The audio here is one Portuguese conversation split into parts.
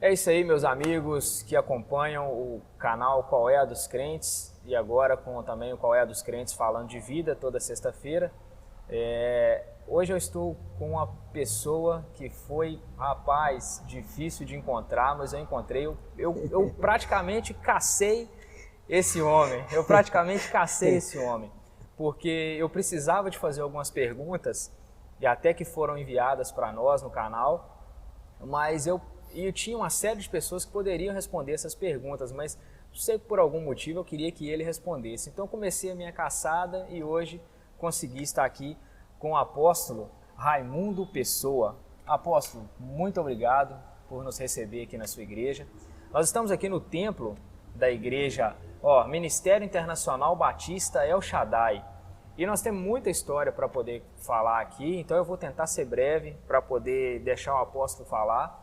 É isso aí, meus amigos que acompanham o canal Qual é a dos Crentes e agora com também o Qual é a dos Crentes falando de vida toda sexta-feira. Hoje eu estou com uma pessoa que foi, rapaz, difícil de encontrar, mas eu encontrei. Eu praticamente cacei esse homem, porque eu precisava de fazer algumas perguntas e até que foram enviadas para nós no canal, mas eu tinha uma série de pessoas que poderiam responder essas perguntas, mas não sei por algum motivo eu queria que ele respondesse. Então comecei a minha caçada e hoje consegui estar aqui com o apóstolo Raimundo Pessoa. Apóstolo, muito obrigado por nos receber aqui na sua igreja. Nós estamos aqui no templo da igreja, Ministério Internacional Batista El Shaddai. E nós temos muita história para poder falar aqui, então eu vou tentar ser breve para poder deixar o apóstolo falar.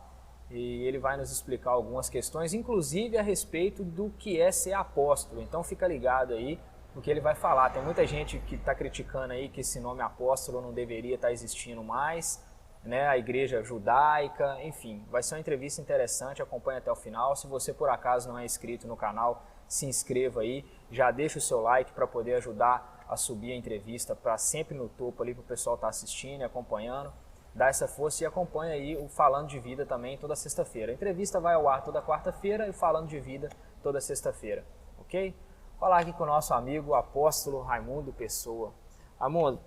E ele vai nos explicar algumas questões, inclusive a respeito do que é ser apóstolo. Então fica ligado aí no que ele vai falar. Tem muita gente que está criticando aí que esse nome apóstolo não deveria estar existindo mais, né? A igreja judaica, enfim. Vai ser uma entrevista interessante, acompanhe até o final. Se você por acaso não é inscrito no canal, se inscreva aí. Já deixa o seu like para poder ajudar a subir a entrevista para sempre no topo ali para o pessoal estar assistindo e acompanhando. Dá essa força e acompanha aí o Falando de Vida também toda sexta-feira. A entrevista vai ao ar toda quarta-feira e o Falando de Vida toda sexta-feira, ok? Vou falar aqui com o nosso amigo apóstolo Raimundo Pessoa. Raimundo,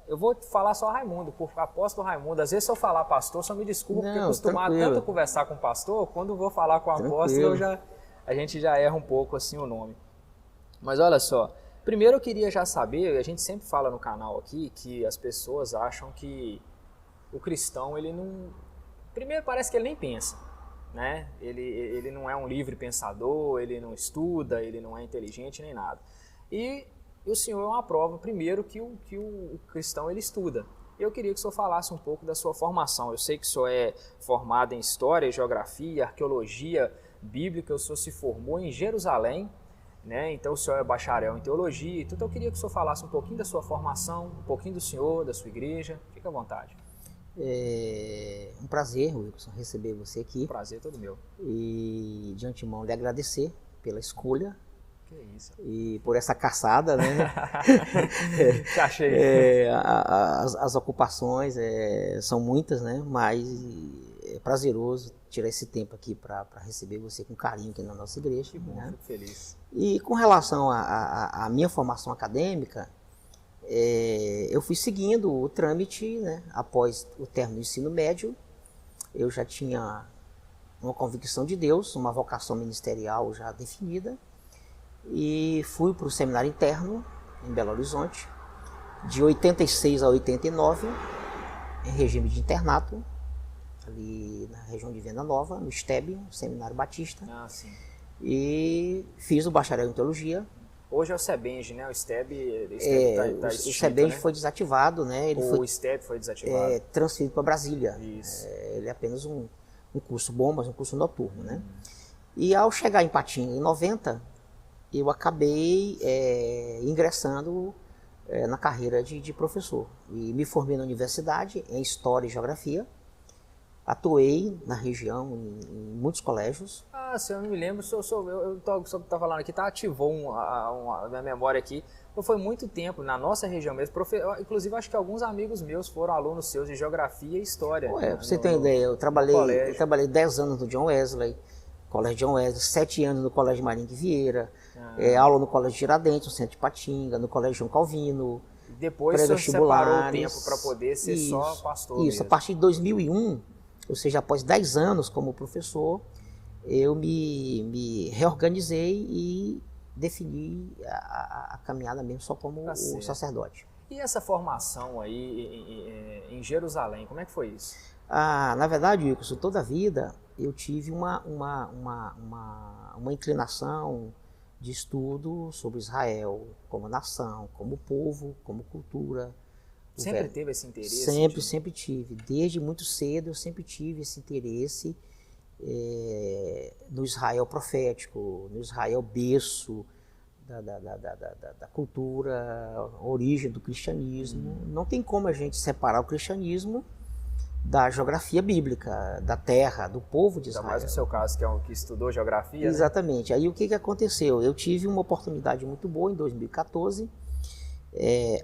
eu vou falar só Raimundo, por apóstolo Raimundo. Às vezes se eu falar pastor, só me desculpa, porque eu acostumado tanto a conversar com o pastor, quando eu vou falar com o apóstolo, a gente já erra um pouco assim o nome. Mas olha só, primeiro eu queria já saber, a gente sempre fala no canal aqui que as pessoas acham que o cristão, ele não... Primeiro parece que ele nem pensa, né? Ele não é um livre pensador, ele não estuda, ele não é inteligente nem nada. E o senhor é uma prova, primeiro, que o cristão, ele estuda. Eu queria que o senhor falasse um pouco da sua formação. Eu sei que o senhor é formado em História, Geografia, Arqueologia Bíblica, o senhor se formou em Jerusalém, né? Então o senhor é bacharel em Teologia, então eu queria que o senhor falasse um pouquinho da sua formação, um pouquinho do senhor, da sua igreja. Fique à vontade. É um prazer, Wilson, receber você aqui. Prazer todo meu. E de antemão lhe agradecer pela escolha. Que isso. E por essa caçada, né? Que achei. As ocupações são muitas, né? Mas é prazeroso tirar esse tempo aqui para receber você com carinho aqui na nossa igreja. Que bom, né? Fico feliz. E com relação à minha formação acadêmica, eu fui seguindo o trâmite, né? Após o término do ensino médio. Eu já tinha uma convicção de Deus, uma vocação ministerial já definida, e fui para o seminário interno em Belo Horizonte, de 86 a 89, em regime de internato, ali na região de Venda Nova, no STEB, Seminário Batista. Sim. E fiz o bacharel em Teologia. Hoje é o SEBENG, né? O STEB tá extinto, o SEBENG, né? Foi desativado, né? O STEB foi desativado. Transferido para Brasília. Isso. Ele é apenas um curso bom, mas um curso noturno, né? E ao chegar em Patinga, em 90, eu acabei ingressando na carreira de professor. E me formei na universidade em História e Geografia. Atuei na região em muitos colégios. Se eu não me lembro, o senhor está falando aqui, ativou a minha memória aqui. Foi muito tempo na nossa região mesmo. Inclusive, acho que alguns amigos meus foram alunos seus de Geografia e História. Pra você ter uma ideia, eu trabalhei 10 anos no John Wesley, Colégio John Wesley, 7 anos no Colégio Marinho de Vieira, aula no Colégio Tiradentes, no Centro de Patinga, no Colégio João Calvino. Depois você separou o tempo para poder ser só pastor mesmo. A partir de 2001, ou seja, após 10 anos como professor, eu me reorganizei e defini a caminhada mesmo só como o sacerdote. E essa formação aí em Jerusalém, como é que foi isso? Na verdade, Wilson, toda a vida eu tive uma inclinação de estudo sobre Israel como nação, como povo, como cultura. Sempre teve esse interesse? Sempre tive. Desde muito cedo eu sempre tive esse interesse no Israel profético, no Israel berço da cultura, origem do cristianismo. Não tem como a gente separar o cristianismo da geografia bíblica, da terra, do povo de Israel. Ainda mais no seu caso, que é um que estudou geografia, Exatamente. Né? Aí o que aconteceu? Eu tive uma oportunidade muito boa em 2014.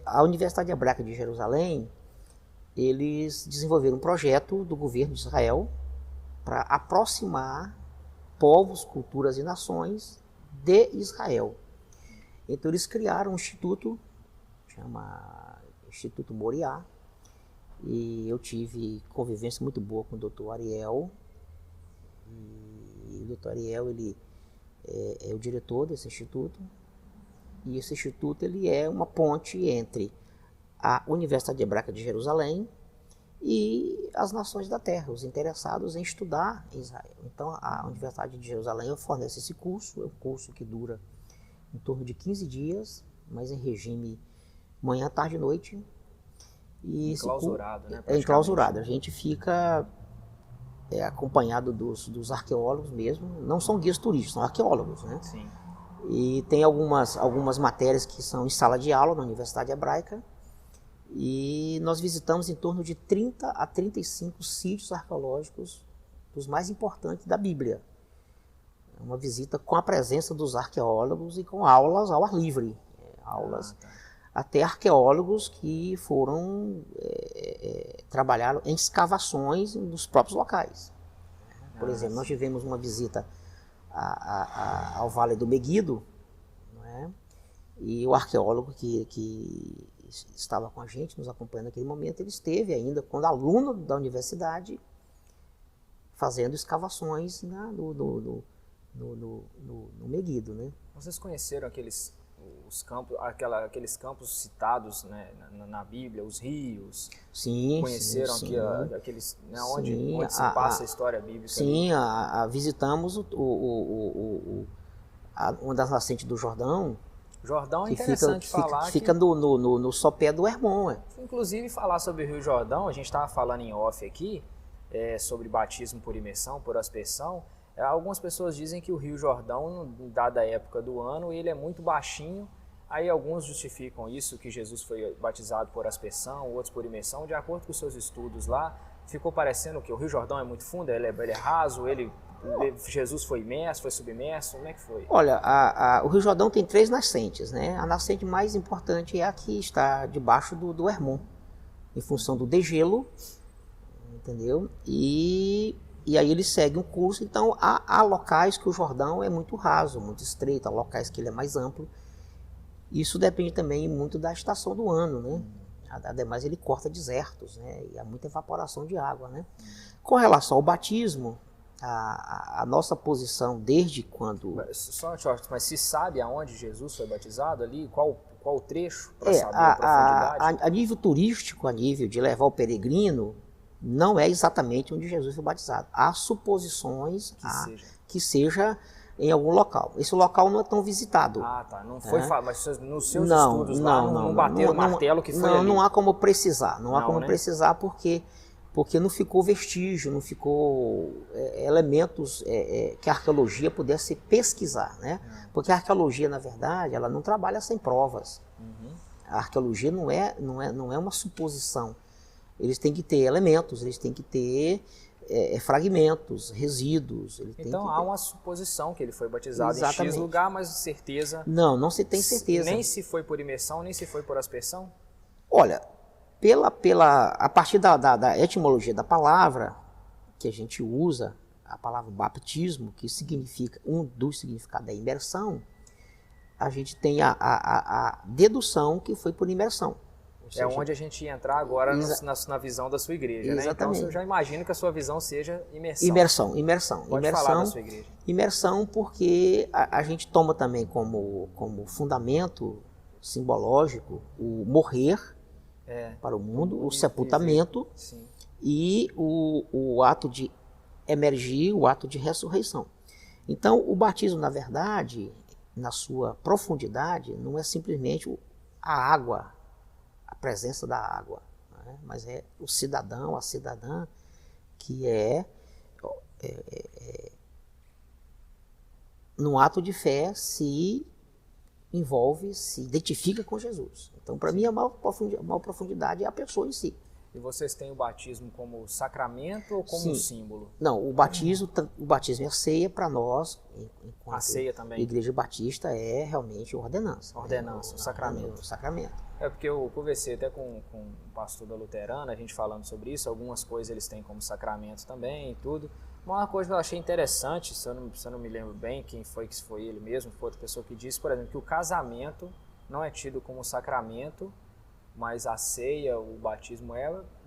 A Universidade Hebraica de Jerusalém, eles desenvolveram um projeto do governo de Israel para aproximar povos, culturas e nações de Israel. Então eles criaram um instituto, chama Instituto Moriá, e eu tive convivência muito boa com o Dr. Ariel. E o Dr. Ariel, ele é o diretor desse instituto, e esse instituto ele é uma ponte entre a Universidade Hebraica de Jerusalém e as nações da terra, os interessados em estudar Israel. Então a Universidade de Jerusalém fornece esse curso, é um curso que dura em torno de 15 dias, mas em regime manhã, tarde e noite. E enclausurado, né? É enclausurado. A gente fica acompanhado dos arqueólogos mesmo. Não são guias turísticos, são arqueólogos, né? Sim. E tem algumas matérias que são em sala de aula na Universidade Hebraica. E nós visitamos em torno de 30 a 35 sítios arqueológicos dos mais importantes da Bíblia. É uma visita com a presença dos arqueólogos e com aulas ao ar livre. Até arqueólogos que trabalharam em escavações nos próprios locais. Por exemplo, nós tivemos uma visita ao Vale do Meguido, não é? E o arqueólogo que estava com a gente, nos acompanhando naquele momento, ele esteve ainda, quando aluno da universidade, fazendo escavações no Meguido. Né? Vocês conheceram aqueles campos citados, né, na Bíblia, os rios? Sim, conheceram sim, aqueles, né, onde se passa a história bíblica? Sim, visitamos uma das nascentes do Jordão. Jordão é interessante falar. Fica no sopé do Hermon. Inclusive, falar sobre o Rio Jordão, a gente estava falando em off aqui, sobre batismo por imersão, por aspersão. Algumas pessoas dizem que o Rio Jordão, dada a época do ano, ele é muito baixinho. Aí alguns justificam isso, que Jesus foi batizado por aspersão, outros por imersão. De acordo com os seus estudos lá, ficou parecendo que o Rio Jordão é muito fundo, ele é raso, Jesus foi imerso, foi submerso, como é que foi? Olha, o Rio Jordão tem 3 nascentes, né? A nascente mais importante é a que está debaixo do Hermon, em função do degelo, entendeu? E aí ele segue um curso, então há locais que o Jordão é muito raso, muito estreito, há locais que ele é mais amplo. Isso depende também muito da estação do ano, né? Ademais ele corta desertos, né? E há muita evaporação de água, né? Com relação ao batismo, a nossa posição desde quando... Mas se sabe aonde Jesus foi batizado ali? Qual o trecho para saber a profundidade? A nível turístico, a nível de levar o peregrino, não é exatamente onde Jesus foi batizado. Há suposições que seja em algum local. Esse local não é tão visitado. Ah, tá. Não foi mas nos seus estudos lá não bateram o martelo que foi ali. Não há como precisar. Não há como precisar porque não ficou vestígio, não ficou elementos que a arqueologia pudesse pesquisar, né? Porque a arqueologia, na verdade, ela não trabalha sem provas. A arqueologia não é uma suposição. Eles têm que ter elementos, eles têm que ter fragmentos, resíduos. Então há uma suposição que ele foi batizado em X lugar, mas certeza... Não se tem certeza. Nem se foi por imersão, nem se foi por aspersão? Olha, a partir da etimologia da palavra que a gente usa, a palavra batismo, que significa, um dos significados é imersão, a gente tem a dedução que foi por imersão. É onde a gente ia entrar agora na visão da sua igreja, exatamente. Né? Então eu já imagino que a sua visão seja imersão. Imersão. Pode falar da sua igreja. Imersão porque a gente toma também como fundamento simbológico o morrer para o mundo, o sepultamento e o ato de emergir, o ato de ressurreição. Então o batismo, na verdade, na sua profundidade, não é simplesmente a água, a presença da água, né? Mas é o cidadão, a cidadã que num ato de fé se envolve, se identifica com Jesus. Então, para mim, a maior profundidade é a pessoa em si. E vocês têm o batismo como sacramento ou como Sim. um símbolo? Não, o batismo e a ceia para nós, A enquanto ceia também? Igreja Batista, é realmente ordenança. Ordenança, o sacramento. O sacramento. É porque eu conversei até com o pastor da Luterana, a gente falando sobre isso, algumas coisas eles têm como sacramento também e tudo. Uma coisa que eu achei interessante, se eu não me lembro bem quem foi, que foi ele mesmo, foi outra pessoa que disse, por exemplo, que o casamento não é tido como sacramento, mas a ceia, o batismo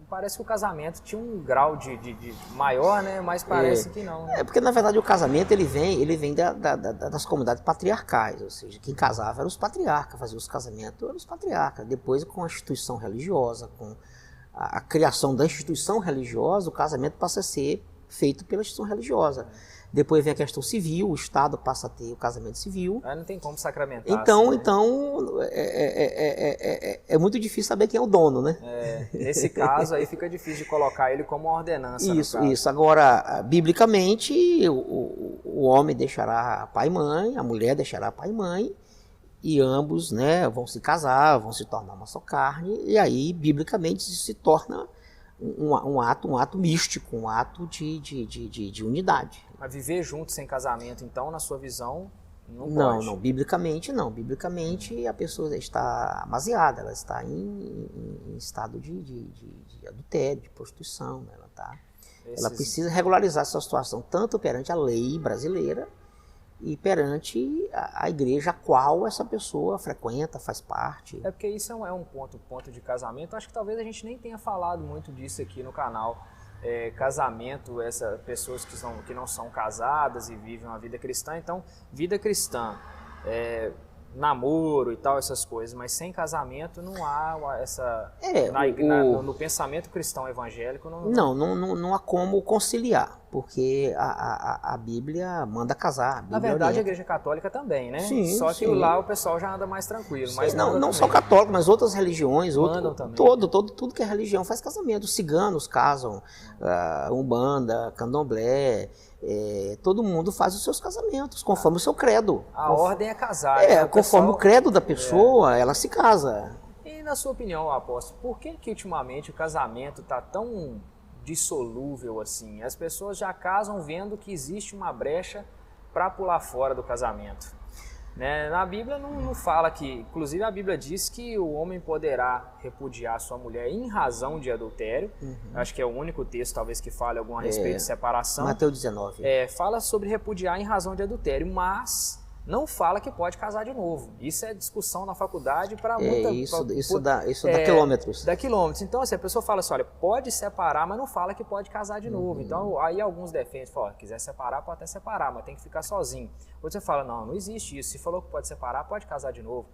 parece que o casamento tinha um grau de maior, né? Mas parece que não. Né? É porque, na verdade, o casamento ele vem das comunidades patriarcais, ou seja, quem casava eram os patriarcas, fazia os casamentos eram os patriarcas. Depois, com a instituição religiosa, com a criação da instituição religiosa, o casamento passa a ser feito pela instituição religiosa. Depois vem a questão civil, o Estado passa a ter o casamento civil. Aí não tem como sacramentar. Então, assim, né? É muito difícil saber quem é o dono, né? Nesse caso, aí fica difícil de colocar ele como uma ordenança. Isso. Agora, biblicamente, o homem deixará pai e mãe, a mulher deixará pai e mãe, e ambos, né, vão se casar, vão se tornar uma só carne, e aí, biblicamente, isso se torna um ato místico, um ato de unidade. Mas viver junto sem casamento, então, na sua visão, não pode? Não, biblicamente não. Biblicamente a pessoa está amaziada, ela está em estado de adultério, de prostituição. Ela precisa regularizar essa situação, tanto perante a lei brasileira e perante a igreja a qual essa pessoa frequenta, faz parte. É porque isso é um ponto de casamento. Acho que talvez a gente nem tenha falado muito disso aqui no canal. Casamento, pessoas que não são casadas e vivem uma vida cristã. Então, vida cristã, namoro e tal, essas coisas, mas sem casamento não há essa... no pensamento cristão evangélico... Não há como conciliar, porque a Bíblia manda casar. Na verdade, a Igreja Católica também, né? Sim, só que lá o pessoal já anda mais tranquilo. Mas não só católico, mas outras religiões, também. Tudo que é religião faz casamento. Os ciganos casam, Umbanda, Candomblé, todo mundo faz os seus casamentos, conforme o seu credo. A ordem é casar. Conforme o credo da pessoa, ela se casa. E na sua opinião, apóstolo, por que ultimamente o casamento está tão dissolúvel assim? As pessoas já casam vendo que existe uma brecha para pular fora do casamento. Né? Na Bíblia não fala que... Inclusive a Bíblia diz que o homem poderá repudiar sua mulher em razão de adultério. Acho que é o único texto talvez que fale alguma respeito de separação. Mateus 19. Fala sobre repudiar em razão de adultério, mas não fala que pode casar de novo. Isso é discussão na faculdade para muita... Isso dá quilômetros. Dá quilômetros. Então, assim, a pessoa fala assim, olha, pode separar, mas não fala que pode casar de novo. Então, aí alguns defendem, falam, quiser separar, pode até separar, mas tem que ficar sozinho. Ou você fala, não existe isso. Se falou que pode separar, pode casar de novo.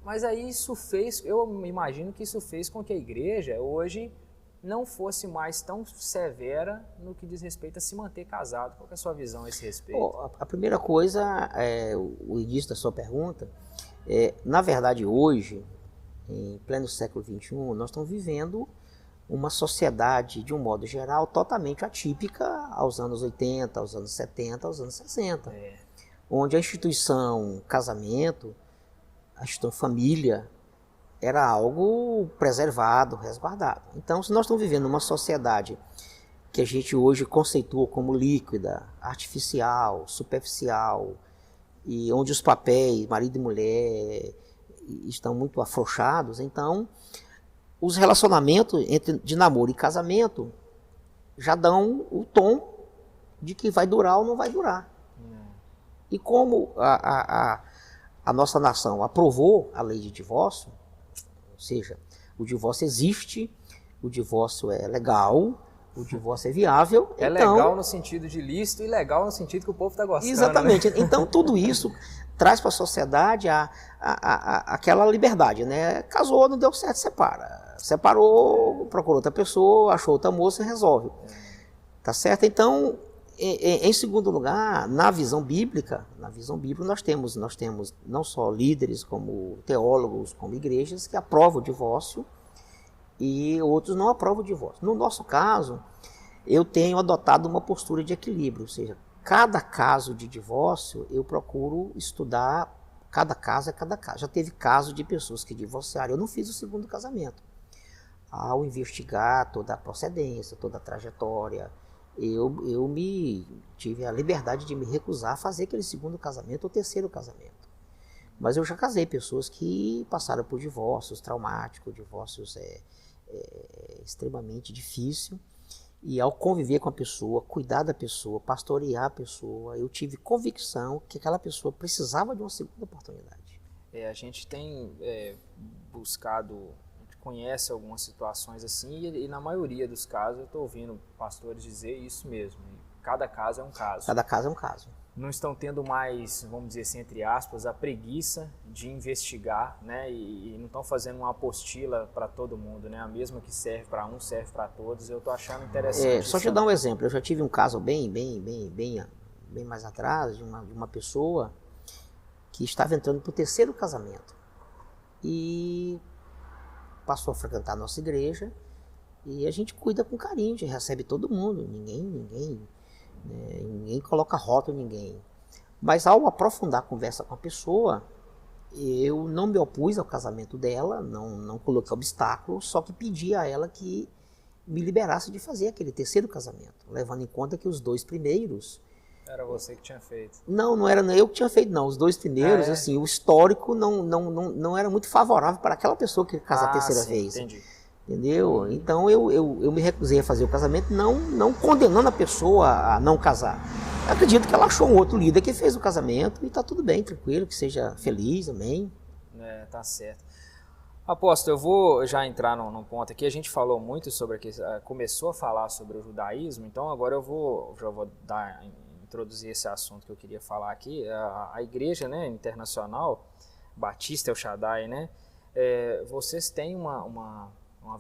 Mas aí isso fez, eu imagino que isso fez com que a igreja hoje não fosse mais tão severa no que diz respeito a se manter casado. Qual é a sua visão a esse respeito? A primeira coisa, o início da sua pergunta, na verdade hoje, em pleno século XXI, nós estamos vivendo uma sociedade, de um modo geral, totalmente atípica aos anos 80, aos anos 70, aos anos 60. Onde a instituição casamento, a instituição família, era algo preservado, resguardado. Então, se nós estamos vivendo uma sociedade que a gente hoje conceitua como líquida, artificial, superficial, e onde os papéis, marido e mulher, estão muito afrouxados, então, os relacionamentos de namoro e casamento já dão o tom de que vai durar ou não vai durar. E como a nossa nação aprovou a lei de divórcio, ou seja, o divórcio existe, o divórcio é legal, o divórcio é viável. É então, legal no sentido de lícito e legal no sentido que o povo está gostando. Exatamente. Né? Então, tudo isso traz para a sociedade aquela liberdade, né? Casou, não deu certo, separa. Separou, procurou outra pessoa, achou outra moça e resolve. Tá certo? Então, em segundo lugar, na visão bíblica nós temos não só líderes, como teólogos, como igrejas, que aprovam o divórcio e outros não aprovam o divórcio. No nosso caso, eu tenho adotado uma postura de equilíbrio, ou seja, cada caso de divórcio eu procuro estudar, cada caso é cada caso. Já teve caso de pessoas que divorciaram, eu não fiz o segundo casamento. ao investigar toda a procedência, toda a trajetória, eu me tive a liberdade de me recusar a fazer aquele segundo casamento ou terceiro casamento. Mas eu já casei pessoas que passaram por divórcios traumáticos, divórcios extremamente difíceis. E ao conviver com a pessoa, cuidar da pessoa, pastorear a pessoa, eu tive convicção que aquela pessoa precisava de uma segunda oportunidade. A gente tem buscado, a gente conhece algumas situações assim, e na maioria dos casos eu estou ouvindo pastores dizer isso mesmo. Cada caso é um caso. Cada caso é um caso. Não estão tendo mais, vamos dizer assim, entre aspas, a preguiça de investigar, né? E não estão fazendo uma apostila para todo mundo, né? A mesma que serve para um, serve para todos. Eu estou achando interessante. Só te dar um exemplo. Eu já tive um caso bem mais atrás de uma pessoa que estava entrando para o terceiro casamento e passou a frequentar a nossa igreja e a gente cuida com carinho, a gente recebe todo mundo, ninguém coloca rótulo em ninguém. Mas ao aprofundar a conversa com a pessoa, eu não me opus ao casamento dela, não coloquei obstáculo, só que pedi a ela que me liberasse de fazer aquele terceiro casamento, levando em conta que os 2 primeiros... Era você que tinha feito? Não era eu que tinha feito, não. Os 2 primeiros, assim, o histórico não era muito favorável para aquela pessoa que casa a terceira vez. Entendi. Entendeu? Então eu me recusei a fazer o casamento, não condenando a pessoa a não casar. Eu acredito que ela achou um outro líder que fez o casamento e está tudo bem, tranquilo, que seja feliz, amém. Tá certo. Apóstolo, eu vou já entrar num ponto aqui. A gente falou muito sobre, começou a falar sobre o judaísmo, então agora já vou introduzir esse assunto que eu queria falar aqui. A igreja, né, internacional, Batista El Shaddai, né, vocês têm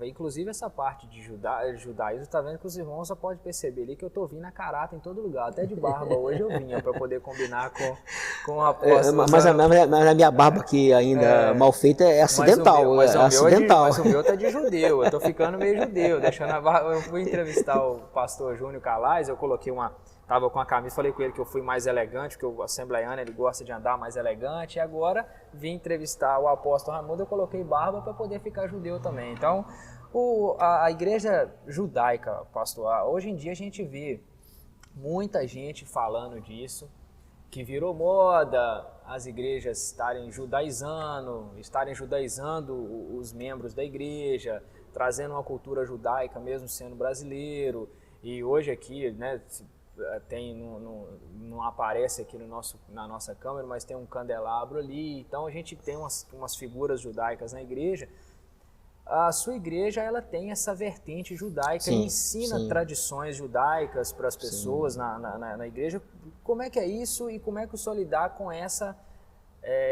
inclusive essa parte de judaísmo, tá vendo que os irmãos já podem perceber ali que eu tô vindo a caráter em todo lugar, até de barba hoje eu vinha para poder combinar com o apóstolo. Mas a minha barba aqui ainda mal feita é acidental. Mas o meu tá de judeu, eu tô ficando meio judeu, deixando a barba. Eu fui entrevistar o pastor Júnior Calais, eu coloquei tava com a camisa, falei com ele que eu fui mais elegante, porque o assembleiano ele gosta de andar mais elegante, e agora vim entrevistar o apóstolo Raimundo, eu coloquei barba para poder ficar judeu também. Então, a igreja judaica, pastor, hoje em dia a gente vê muita gente falando disso, que virou moda as igrejas estarem judaizando os membros da igreja, trazendo uma cultura judaica mesmo sendo brasileiro, e hoje aqui, né, não aparece aqui na nossa câmera, mas tem um candelabro ali, então a gente tem umas figuras judaicas na igreja. A sua igreja ela tem essa vertente judaica, ensina tradições judaicas para as pessoas na igreja. Como é que é isso e como é que o senhor lidar com essa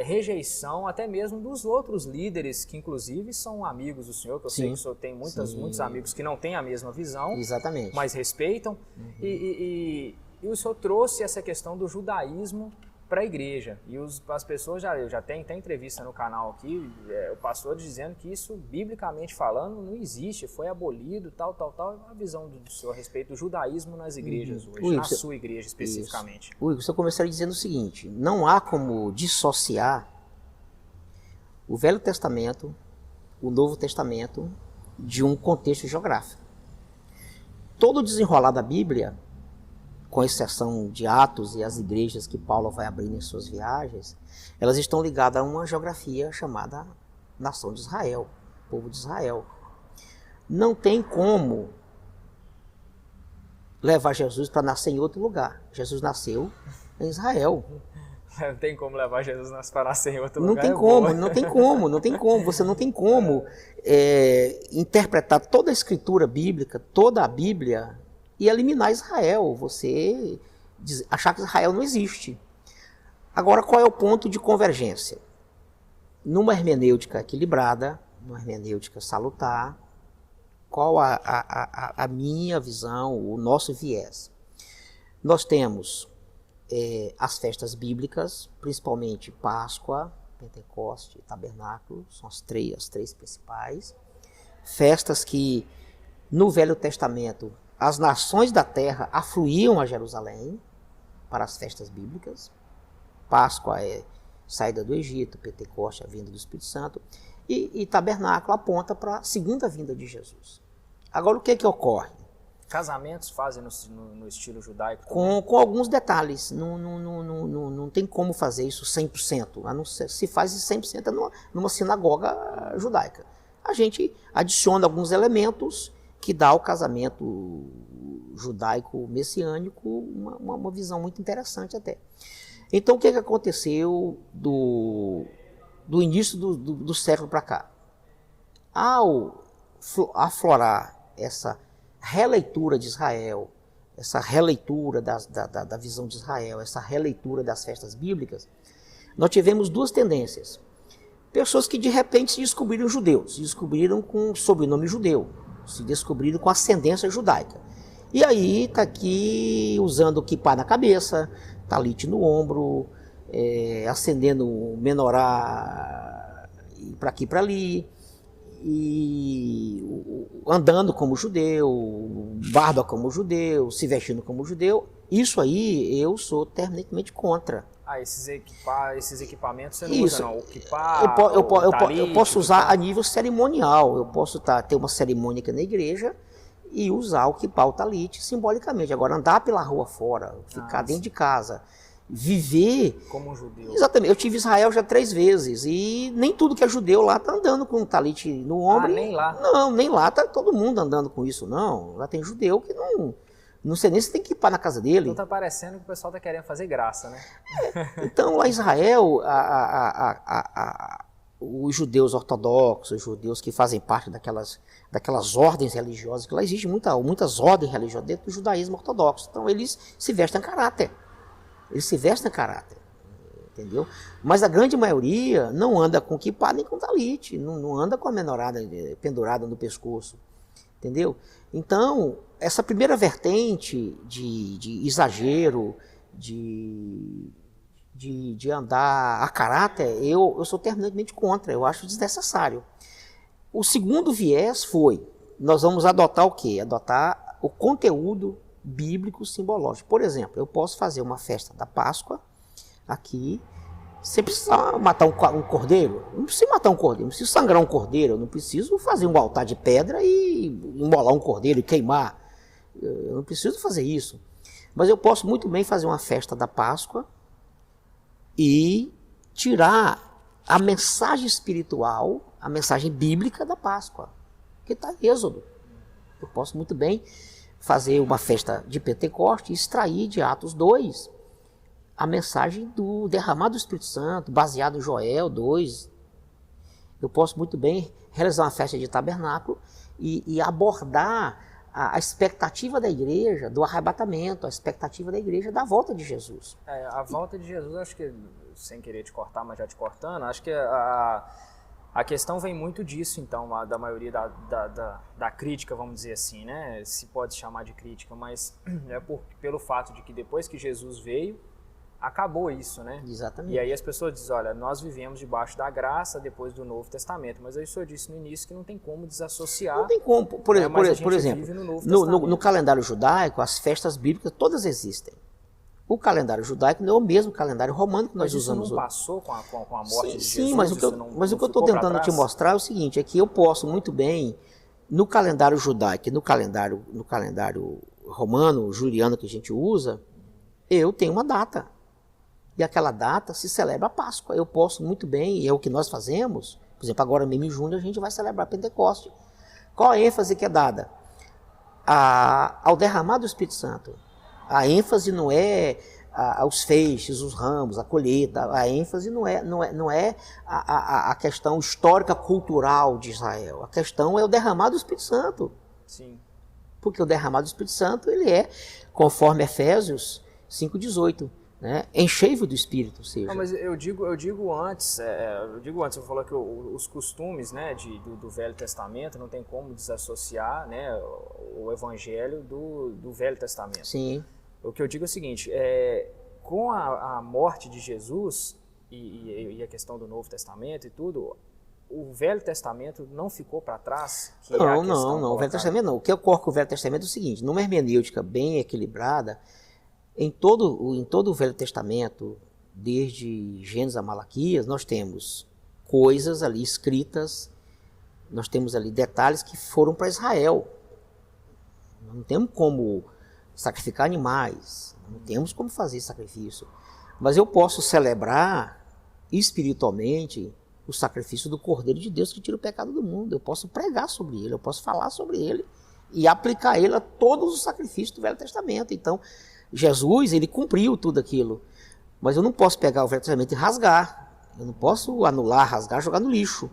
rejeição até mesmo dos outros líderes, que inclusive são amigos do senhor, que eu sei que o senhor tem muitos amigos que não têm a mesma visão, exatamente, mas respeitam, e o senhor trouxe essa questão do judaísmo para a igreja, e as pessoas já tem entrevista no canal aqui, o pastor dizendo que isso, biblicamente falando, não existe, foi abolido, tal, a visão do senhor a respeito do judaísmo nas igrejas hoje, na sua igreja especificamente. O Igor, você começaria dizendo o seguinte, não há como dissociar o Velho Testamento, o Novo Testamento, de um contexto geográfico. Todo o desenrolar da Bíblia, com exceção de Atos e as igrejas que Paulo vai abrindo em suas viagens, elas estão ligadas a uma geografia chamada Nação de Israel, povo de Israel. Não tem como levar Jesus para nascer em outro lugar. Jesus nasceu em Israel. Não tem como levar Jesus para nascer em outro lugar. Não tem como. Você não tem como interpretar toda a escritura bíblica, toda a Bíblia, e eliminar Israel, você achar que Israel não existe. Agora, qual é o ponto de convergência? Numa hermenêutica equilibrada, numa hermenêutica salutar, qual a minha visão, o nosso viés? Nós temos as festas bíblicas, principalmente Páscoa, Pentecoste e Tabernáculo, são as três principais. Festas que, no Velho Testamento, as nações da terra afluíam a Jerusalém para as festas bíblicas. Páscoa é saída do Egito, Pentecoste é a vinda do Espírito Santo. E tabernáculo aponta para a segunda vinda de Jesus. Agora, o que ocorre? Casamentos fazem no estilo judaico com alguns detalhes. Não tem como fazer isso 100%. A não ser, se faz isso 100% numa sinagoga judaica. A gente adiciona alguns elementos que dá ao casamento judaico messiânico uma visão muito interessante até. Então, o que aconteceu do início do século para cá? Ao aflorar essa releitura de Israel, essa releitura da visão de Israel, essa releitura das festas bíblicas, nós tivemos duas tendências. Pessoas que de repente se descobriram judeus, se descobriram com sobrenome judeu, se descobriram com ascendência judaica. E aí está aqui usando o kippá na cabeça, talite no ombro, acendendo o menorá para aqui e para ali, e andando como judeu, barba como judeu, se vestindo como judeu. Isso aí eu sou terminantemente contra. Esses equipamentos você não Isso. usa, não? O kippá, eu posso usar a nível cerimonial. Eu posso ter uma cerimônia aqui na igreja e usar o kippá, o talite, simbolicamente. Agora, andar pela rua fora, ficar dentro de casa, viver como um judeu. Exatamente. Eu tive Israel já 3 vezes e nem tudo que é judeu lá tá andando com um talite no ombro. Nem lá? Não, nem lá tá todo mundo andando com isso, não. Lá tem judeu que não sei nem se tem que ir para na casa dele. Então tá parecendo que o pessoal tá querendo fazer graça, né? Então lá em Israel, os judeus ortodoxos, os judeus que fazem parte daquelas ordens religiosas, que lá existem muitas ordens religiosas dentro do judaísmo ortodoxo. Então eles se vestem a caráter. Entendeu? Mas a grande maioria não anda com kippá nem com talite, não anda com a menorada pendurada no pescoço, entendeu? Então, essa primeira vertente de exagero, de andar a caráter, eu sou terminantemente contra, eu acho desnecessário. O segundo viés foi, nós vamos adotar o quê? Adotar o conteúdo bíblico simbológico. Por exemplo, eu posso fazer uma festa da Páscoa aqui, sem precisar matar um cordeiro. Não preciso matar um cordeiro, não preciso sangrar um cordeiro, eu não preciso fazer um altar de pedra e imolar um cordeiro e queimar. Eu não preciso fazer isso. Mas eu posso muito bem fazer uma festa da Páscoa e tirar a mensagem espiritual, a mensagem bíblica da Páscoa, que está em Êxodo. Eu posso muito bem fazer uma festa de Pentecostes e extrair de Atos 2 a mensagem do derramado do Espírito Santo, baseado em Joel 2. Eu posso muito bem realizar uma festa de tabernáculo e abordar a expectativa da igreja, do arrebatamento, a expectativa da igreja da volta de Jesus. A volta de Jesus, acho que, sem querer te cortar, mas já te cortando, acho que a questão vem muito disso, então, da maioria da crítica, vamos dizer assim, né? Se pode chamar de crítica, mas é pelo fato de que depois que Jesus veio, acabou isso, né? Exatamente. E aí as pessoas dizem, olha, nós vivemos debaixo da graça depois do Novo Testamento, mas aí o senhor disse no início que não tem como desassociar. Não tem como. Por exemplo, no calendário judaico, as festas bíblicas todas existem. O calendário judaico não é o mesmo calendário romano que nós usamos hoje. Mas isso não passou com a morte de Jesus? Sim, mas o que eu estou tentando te mostrar é o seguinte, é que eu posso muito bem, no calendário judaico e no calendário romano, juliano que a gente usa, eu tenho uma data. E aquela data se celebra a Páscoa. Eu posso muito bem, e é o que nós fazemos, por exemplo, agora mesmo em junho a gente vai celebrar Pentecostes. Qual a ênfase que é dada? Ao derramar do Espírito Santo. A ênfase não é os feixes, os ramos, a colheita. A ênfase não é a questão histórica, cultural de Israel. A questão é o derramar do Espírito Santo. Sim. Porque o derramar do Espírito Santo, ele é, conforme Efésios 5,18, né? Enchei-vos do Espírito, ou seja... Não, mas eu digo antes, você falou que os costumes, né, do Velho Testamento não tem como desassociar, né, o Evangelho do Velho Testamento. Sim. O que eu digo é o seguinte, com a morte de Jesus e a questão do Novo Testamento e tudo, o Velho Testamento não ficou para trás? Não, o Velho Testamento não. O que ocorre com o Velho Testamento é o seguinte, numa hermenêutica bem equilibrada, em todo o Velho Testamento, desde Gênesis a Malaquias, nós temos coisas ali escritas, nós temos ali detalhes que foram para Israel. Nós não temos como sacrificar animais, não temos como fazer sacrifício. Mas eu posso celebrar espiritualmente o sacrifício do Cordeiro de Deus que tira o pecado do mundo. Eu posso pregar sobre ele, eu posso falar sobre ele e aplicar ele a todos os sacrifícios do Velho Testamento. Então, Jesus, ele cumpriu tudo aquilo. Mas eu não posso pegar o Velho Testamento e rasgar. Eu não posso anular, rasgar, jogar no lixo.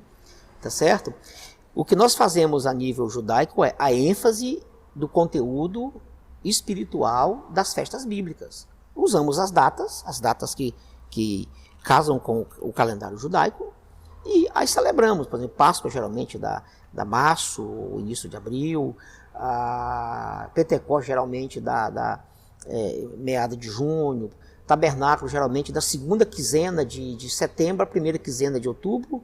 Tá certo? O que nós fazemos a nível judaico é a ênfase do conteúdo espiritual das festas bíblicas. Usamos as datas que casam com o calendário judaico, e aí celebramos. Por exemplo, Páscoa geralmente da março, o início de abril, a Pentecostes geralmente meada de junho, Tabernáculo geralmente da segunda quinzena de setembro, a primeira quinzena de outubro,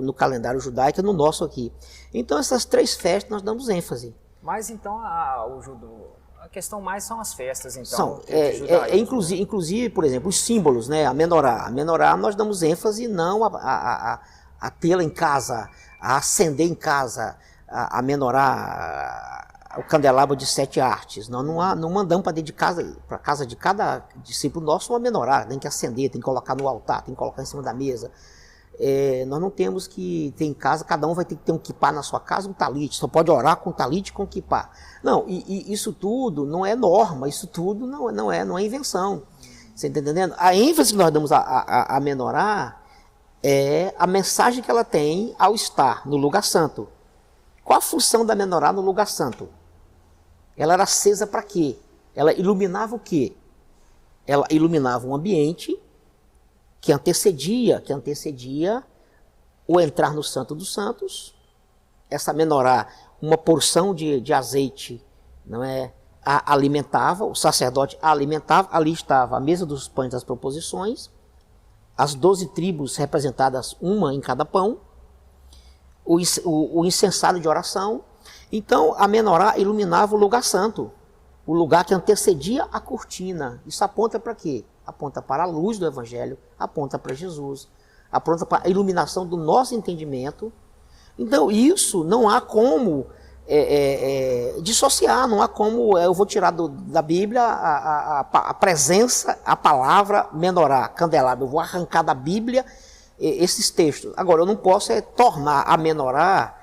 no calendário judaico, no nosso aqui. Então essas 3 festas nós damos ênfase. Mas então a questão mais são as festas, então. Inclusive, por exemplo, os símbolos, né? A menorá. A menorá nós damos ênfase não a tê-la em casa, a acender em casa a menorá, o candelabro de 7 artes. Nós não mandamos para dentro de casa, para casa de cada discípulo nosso, uma menorá. Tem que acender, tem que colocar no altar, tem que colocar em cima da mesa. Nós não temos que ter em casa, cada um vai ter que ter um quipá na sua casa, um talite, só pode orar com talite e com quipá. Não, e isso tudo não é norma, isso tudo não é invenção. Você está entendendo? A ênfase que nós damos a menorá é a mensagem que ela tem ao estar no lugar santo. Qual a função da menorá no lugar santo? Ela era acesa para quê? Ela iluminava o quê? Ela iluminava um ambiente que antecedia o entrar no Santo dos Santos. Essa menorá, uma porção de azeite, não é, a alimentava, o sacerdote a alimentava. Ali estava a mesa dos pães das proposições, as 12 tribos representadas, uma em cada pão, o incensado de oração. Então a menorá iluminava o lugar santo, o lugar que antecedia a cortina. Isso aponta para quê? Aponta para a luz do Evangelho, aponta para Jesus, aponta para a iluminação do nosso entendimento. Então isso não há como dissociar, não há como eu vou tirar da Bíblia a presença, a palavra menorá, candelabro. Eu vou arrancar da Bíblia esses textos. Agora, eu não posso tornar a menorá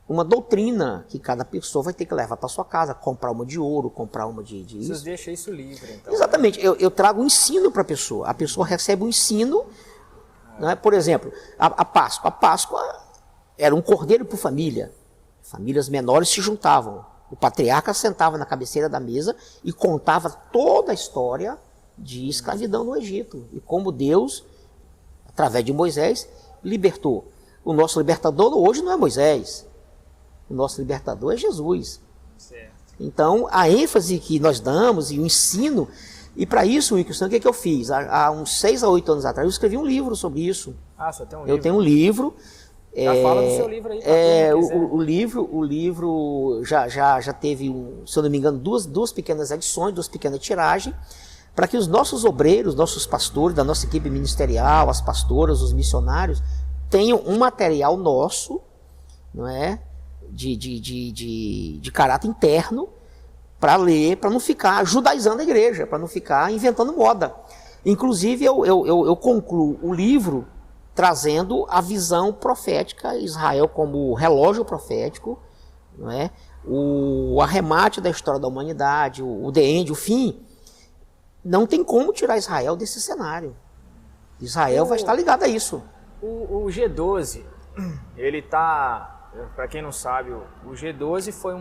uma doutrina que cada pessoa vai ter que levar para sua casa, comprar uma de ouro, comprar uma de isso. Vocês deixam isso livre, então. Exatamente. Eu trago um ensino para a pessoa recebe um ensino. Né? Por exemplo, a Páscoa. A Páscoa era um cordeiro por família. Famílias menores se juntavam. O patriarca sentava na cabeceira da mesa e contava toda a história de escravidão no Egito. E como Deus, através de Moisés, libertou. O nosso libertador hoje não é Moisés. O nosso libertador é Jesus. Certo. Então, a ênfase que nós damos e o ensino, e para isso, Wilkerson, o que eu fiz? Há uns 6 a 8 anos atrás, eu escrevi um livro sobre isso. Ah, só tem um livro? Eu tenho um livro. Já fala do seu livro aí. O livro já teve, se eu não me engano, duas pequenas edições, 2 pequenas tiragens, para que os nossos obreiros, nossos pastores, da nossa equipe ministerial, as pastoras, os missionários, tenham um material nosso, não é? De caráter interno, para ler, para não ficar judaizando a igreja, para não ficar inventando moda. Inclusive, eu concluo o livro trazendo a visão profética, Israel como relógio profético, não é? O arremate da história da humanidade, o the end, o fim. Não tem como tirar Israel desse cenário. Israel vai estar ligado a isso. O G12, ele está... Para quem não sabe, o G12 foi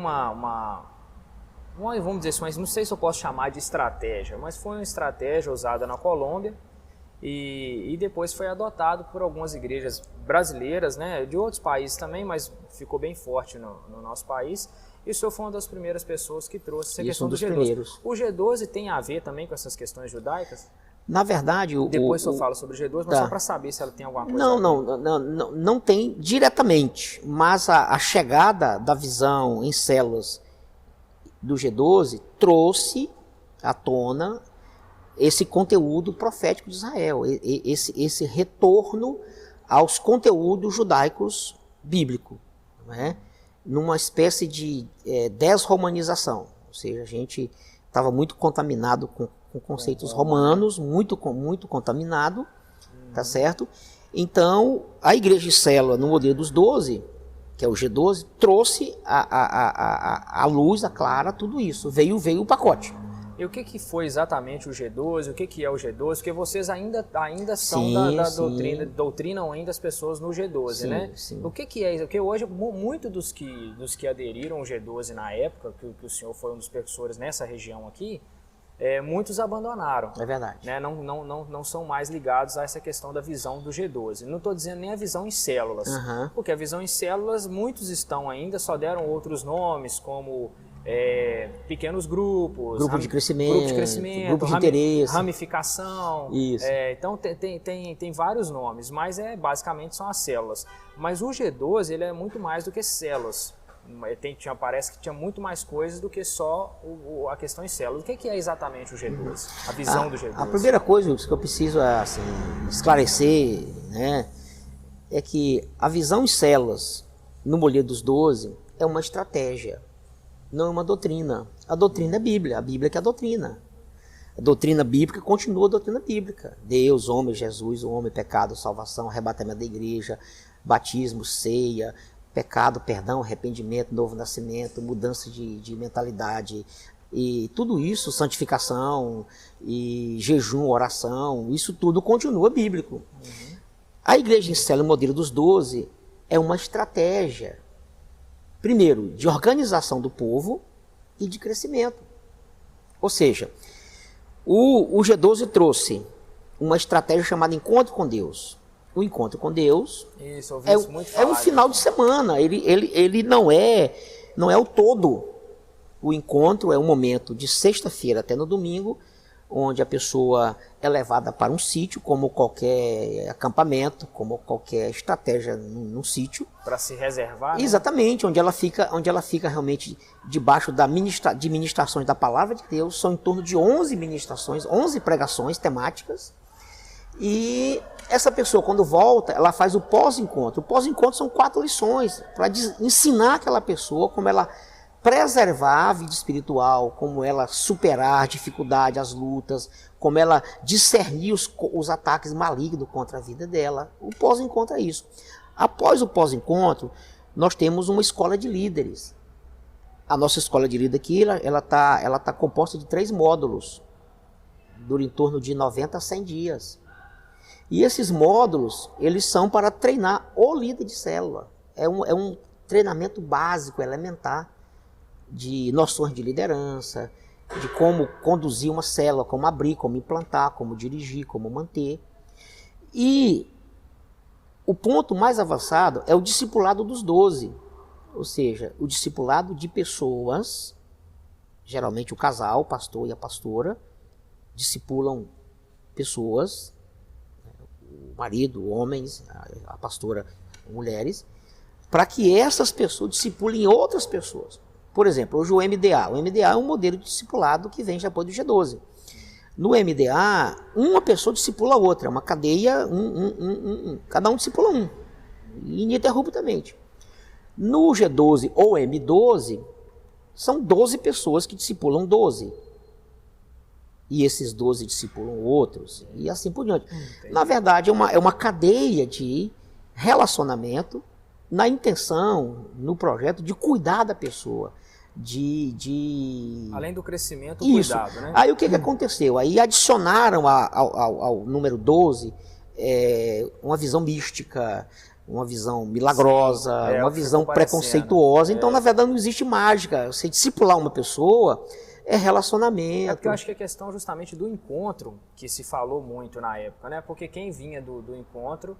vamos dizer assim, mas não sei se eu posso chamar de estratégia, mas foi uma estratégia usada na Colômbia e depois foi adotado por algumas igrejas brasileiras, né, de outros países também, mas ficou bem forte no nosso país. E o senhor foi uma das primeiras pessoas que trouxe essa questão do G12. Primeiros. O G12 tem a ver também com essas questões judaicas? Na verdade, depois eu falo sobre o G12, mas só para saber se ela tem alguma coisa. Não tem diretamente, mas a chegada da visão em células do G12 trouxe à tona esse conteúdo profético de Israel, esse retorno aos conteúdos judaicos bíblicos, né? Numa espécie de desromanização, ou seja, a gente estava muito contaminado com conceitos romanos, muito contaminado, tá certo? Então, a igreja de célula, no modelo dos 12, que é o G12, trouxe a luz, a clara, tudo isso, veio o pacote. E o que foi exatamente o G12? O que é o G12? Porque vocês ainda são Sim, da sim. doutrinam ainda as pessoas no G12, Sim, né? sim. O que é isso? Porque hoje, muito dos que aderiram ao G12 na época, que o senhor foi um dos precursores nessa região aqui, muitos abandonaram. É verdade. Né? Não são mais ligados a essa questão da visão do G12. Não estou dizendo nem a visão em células, porque a visão em células, muitos estão ainda, só deram outros nomes, como pequenos grupos, Grupo de crescimento, grupo de interesse, ramificação. Isso. Então tem vários nomes, mas basicamente são as células. Mas o G12 ele é muito mais do que células. Parece que tinha muito mais coisas do que só a questão em células. O que é exatamente o G12? A visão do G12? A primeira coisa que eu preciso assim, esclarecer, né, é que a visão em células no modelo dos 12 é uma estratégia, não é uma doutrina. A doutrina é a Bíblia que é a doutrina. A doutrina bíblica continua a doutrina bíblica. Deus, homem, Jesus, o homem, pecado, salvação, arrebatamento da igreja, batismo, ceia, pecado, perdão, arrependimento, novo nascimento, mudança de mentalidade. E tudo isso, santificação, e jejum, oração, isso tudo continua bíblico. A igreja em célula, modelo dos 12, é uma estratégia, primeiro, de organização do povo e de crescimento. Ou seja, o G12 trouxe uma estratégia chamada Encontro com Deus. O Encontro com Deus isso, é um final de semana, ele não é o todo. O encontro é um momento de sexta-feira até no domingo, onde a pessoa é levada para um sítio, como qualquer acampamento, como qualquer estratégia num sítio. Para se reservar? Né? Exatamente, onde ela fica realmente debaixo de ministrações da palavra de Deus. São em torno de 11 ministrações, 11 pregações temáticas. E essa pessoa, quando volta, ela faz o pós-encontro. O pós-encontro são 4 lições para ensinar aquela pessoa como ela preservar a vida espiritual, como ela superar a dificuldade, as lutas, como ela discernir os ataques malignos contra a vida dela. O pós-encontro é isso. Após o pós-encontro, nós temos uma escola de líderes. A nossa escola de líder aqui, ela tá composta de 3 módulos, dura em torno de 90 a 100 dias. E esses módulos, eles são para treinar o líder de célula. É um treinamento básico, elementar, de noções de liderança, de como conduzir uma célula, como abrir, como implantar, como dirigir, como manter. E o ponto mais avançado é o discipulado dos 12, ou seja, o discipulado de pessoas, geralmente o casal, o pastor e a pastora, discipulam pessoas, o marido, homens, a pastora, mulheres, para que essas pessoas discipulem outras pessoas. Por exemplo, hoje o MDA. O MDA é um modelo de discipulado que vem de apoio do G12. No MDA, uma pessoa discipula a outra, é uma cadeia, cada um discipula um, ininterruptamente. No G12 ou M12, são 12 pessoas que discipulam 12. E esses 12 discipulam outros, e assim por diante. Na verdade, é uma cadeia de relacionamento na intenção, no projeto, de cuidar da pessoa. Além do crescimento, o isso. Cuidado, né? Aí o que aconteceu? Aí adicionaram ao número 12 uma visão mística, uma visão milagrosa, uma visão preconceituosa. Então, na verdade, não existe mágica. Você discipular uma pessoa é relacionamento. É porque eu acho que a questão justamente do encontro, que se falou muito na época, né? Porque quem vinha do encontro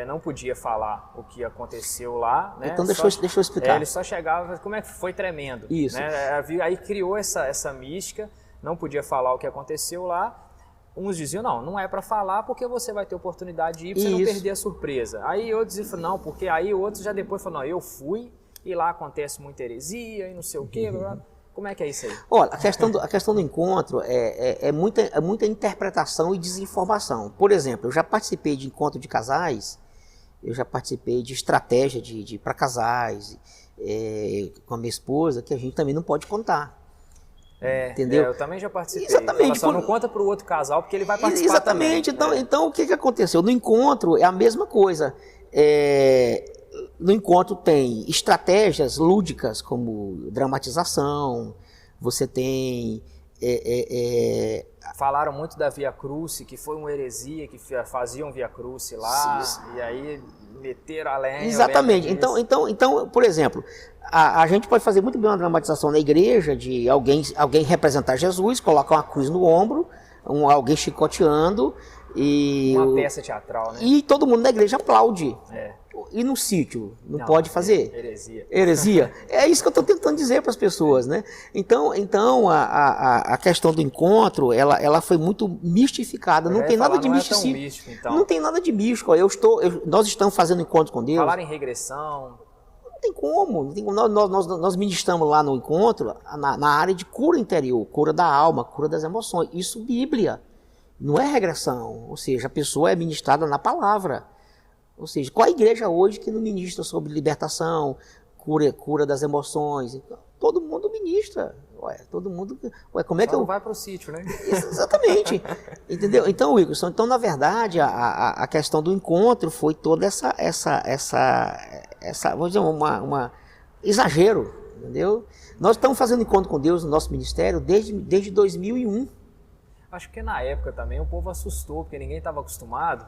não podia falar o que aconteceu lá, né? Então deixa eu explicar. Ele só chegava, como é que foi tremendo. Isso. Né? Aí criou essa mística, não podia falar o que aconteceu lá. Uns diziam, não é para falar porque você vai ter oportunidade de ir para você não perder a surpresa. Aí outros diziam, não, porque aí outros já depois falaram, não, eu fui e lá acontece muita heresia e não sei o quê. Como é que é isso aí? Olha, a questão do encontro é muita interpretação e desinformação. Por exemplo, eu já participei de encontro de casais eu já participei de estratégia para casais, com a minha esposa, que a gente também não pode contar. Entendeu? Eu também já participei. Exatamente. Ela só não conta para o outro casal, porque ele vai participar. Exatamente. Também. Então, o que aconteceu? No encontro é a mesma coisa. No encontro tem estratégias lúdicas, como dramatização, você tem... Falaram muito da Via Crucis, que foi uma heresia, que faziam Via Crucis lá, sim. E aí meteram a lenha. Exatamente. Então, por exemplo, a gente pode fazer muito bem uma dramatização na igreja, de alguém representar Jesus, colocar uma cruz no ombro, alguém chicoteando, e uma peça teatral, né? E todo mundo na igreja aplaude. E no sítio, não pode fazer? Heresia. É isso que eu estou tentando dizer para as pessoas, né? Então a questão do encontro, ela foi muito mistificada. Não tem nada de misticismo. Então. Não tem nada de místico. Nós estamos fazendo encontro com Deus. Falar em regressão. Não tem como. Nós ministramos lá no encontro na área de cura interior, cura da alma, cura das emoções. Isso Bíblia. Não é regressão. Ou seja, a pessoa é ministrada na palavra. Ou seja, qual a igreja hoje que não ministra sobre libertação, cura das emoções? Todo mundo ministra. Todo mundo... como é que não vai para o sítio, né? Exatamente. Entendeu? Então, Wilkerson, na verdade, a questão do encontro foi toda essa vamos dizer, exagero, entendeu? Nós estamos fazendo encontro com Deus no nosso ministério desde 2001. Acho que na época também o povo assustou, porque ninguém estava acostumado.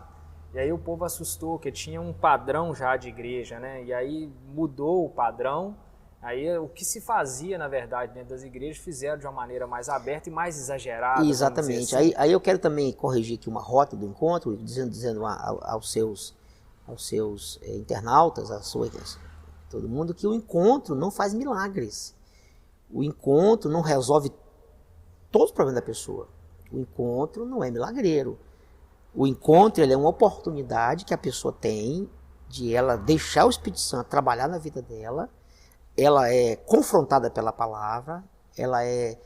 E aí o povo assustou, que tinha um padrão já de igreja, né? E aí mudou o padrão. Aí o que se fazia, na verdade, dentro das igrejas, fizeram de uma maneira mais aberta e mais exagerada. Exatamente. Assim. Aí eu quero também corrigir aqui uma rota do encontro, dizendo aos seus internautas, todo mundo, que o encontro não faz milagres. O encontro não resolve todos os problemas da pessoa. O encontro não é milagreiro. O encontro ele é uma oportunidade que a pessoa tem de ela deixar o Espírito Santo trabalhar na vida dela. Ela é confrontada pela palavra, ela é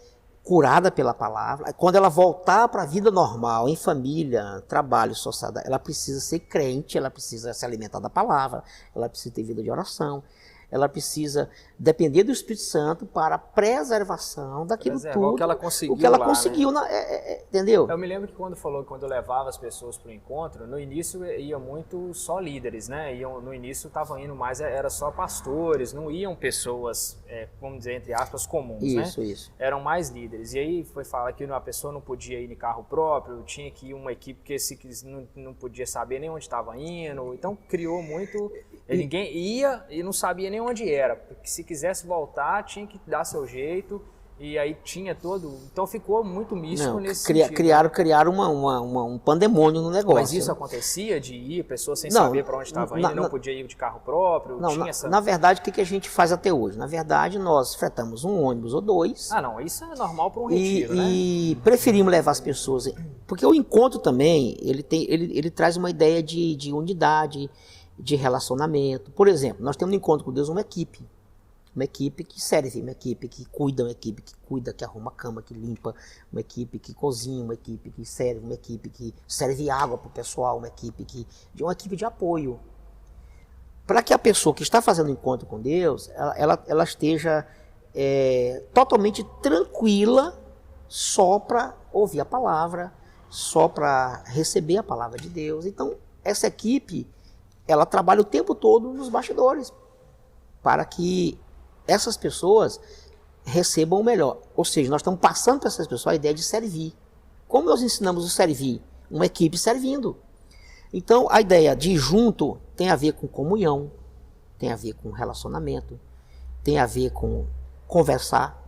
curada pela palavra. Quando ela voltar para a vida normal, em família, trabalho, sociedade, ela precisa ser crente, ela precisa se alimentar da palavra, ela precisa ter vida de oração. Ela precisa depender do Espírito Santo para a preservação daquilo tudo. O que ela conseguiu. Né? Entendeu? Eu me lembro que quando eu levava as pessoas para o encontro, no início ia muito só líderes, né? No início estavam indo mais, era só pastores, não iam pessoas, vamos dizer, entre aspas, comuns, isso, né? Isso. Eram mais líderes. E aí foi falar que a pessoa não podia ir em carro próprio, tinha que ir uma equipe que não podia saber nem onde estava indo. Então criou muito... Ninguém ia e não sabia nem onde era, porque se quisesse voltar tinha que dar seu jeito, e aí tinha todo... Então ficou muito místico nesse sentido. Criaram um pandemônio no negócio. Mas isso acontecia de ir, pessoas sem saber para onde estava indo, não podia ir de carro próprio? Na verdade, o que a gente faz até hoje? Na verdade, nós fretamos um ônibus ou dois. Isso é normal para um retiro, né? E preferimos levar as pessoas... Porque o encontro também, ele traz uma ideia de unidade, de relacionamento. Por exemplo, nós temos no encontro com Deus uma equipe que serve, uma equipe que cuida, que arruma a cama, que limpa, uma equipe que cozinha, uma equipe que serve, uma equipe que serve água para o pessoal, uma equipe de apoio. Para que a pessoa que está fazendo o encontro com Deus, ela esteja totalmente tranquila só para ouvir a palavra, só para receber a palavra de Deus. Então, essa equipe ela trabalha o tempo todo nos bastidores para que essas pessoas recebam o melhor. Ou seja, nós estamos passando para essas pessoas a ideia de servir. Como nós ensinamos a servir? Uma equipe servindo. Então, a ideia de ir junto tem a ver com comunhão, tem a ver com relacionamento, tem a ver com conversar.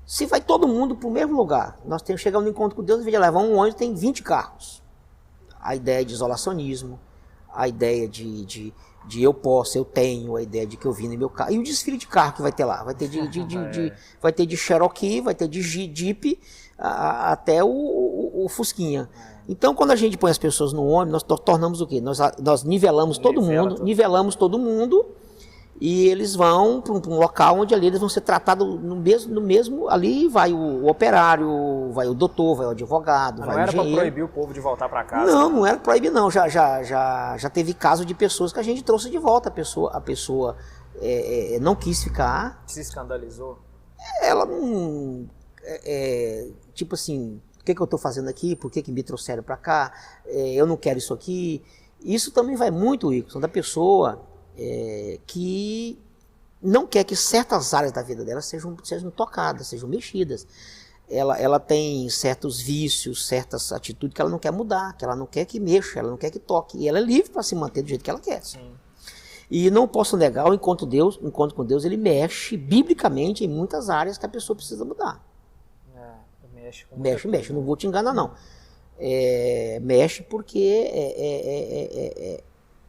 Se vai todo mundo para o mesmo lugar, nós chegamos no encontro com Deus, em vez de levar um ônibus, tem 20 carros. A ideia de isolacionismo, a ideia de eu posso, eu tenho, a ideia de que eu vim no meu carro. E o desfile de carro que vai ter lá? Vai ter vai ter de Cherokee, vai ter de Jeep, até o Fusquinha. Então, quando a gente põe as pessoas no ônibus, nós tornamos o quê? Nós nivelamos todo mundo e eles vão para um local onde ali eles vão ser tratados no mesmo ali vai o operário, vai o doutor, vai o advogado, vai o engenheiro. Não era para proibir o povo de voltar para casa? Não era proibir não, já teve caso de pessoas que a gente trouxe de volta, a pessoa não quis ficar. Se escandalizou? Ela não, tipo assim, o que eu estou fazendo aqui, por que me trouxeram para cá, eu não quero isso aqui. Isso também vai muito, Wilson, da pessoa que não quer que certas áreas da vida dela sejam tocadas, sejam mexidas. Ela tem certos vícios, certas atitudes que ela não quer mudar, que ela não quer que mexa, ela não quer que toque. E ela é livre para se manter do jeito que ela quer. Sim. E não posso negar, o encontro com Deus, ele mexe biblicamente em muitas áreas que a pessoa precisa mudar. Mexe, não vou te enganar não. Mexe porque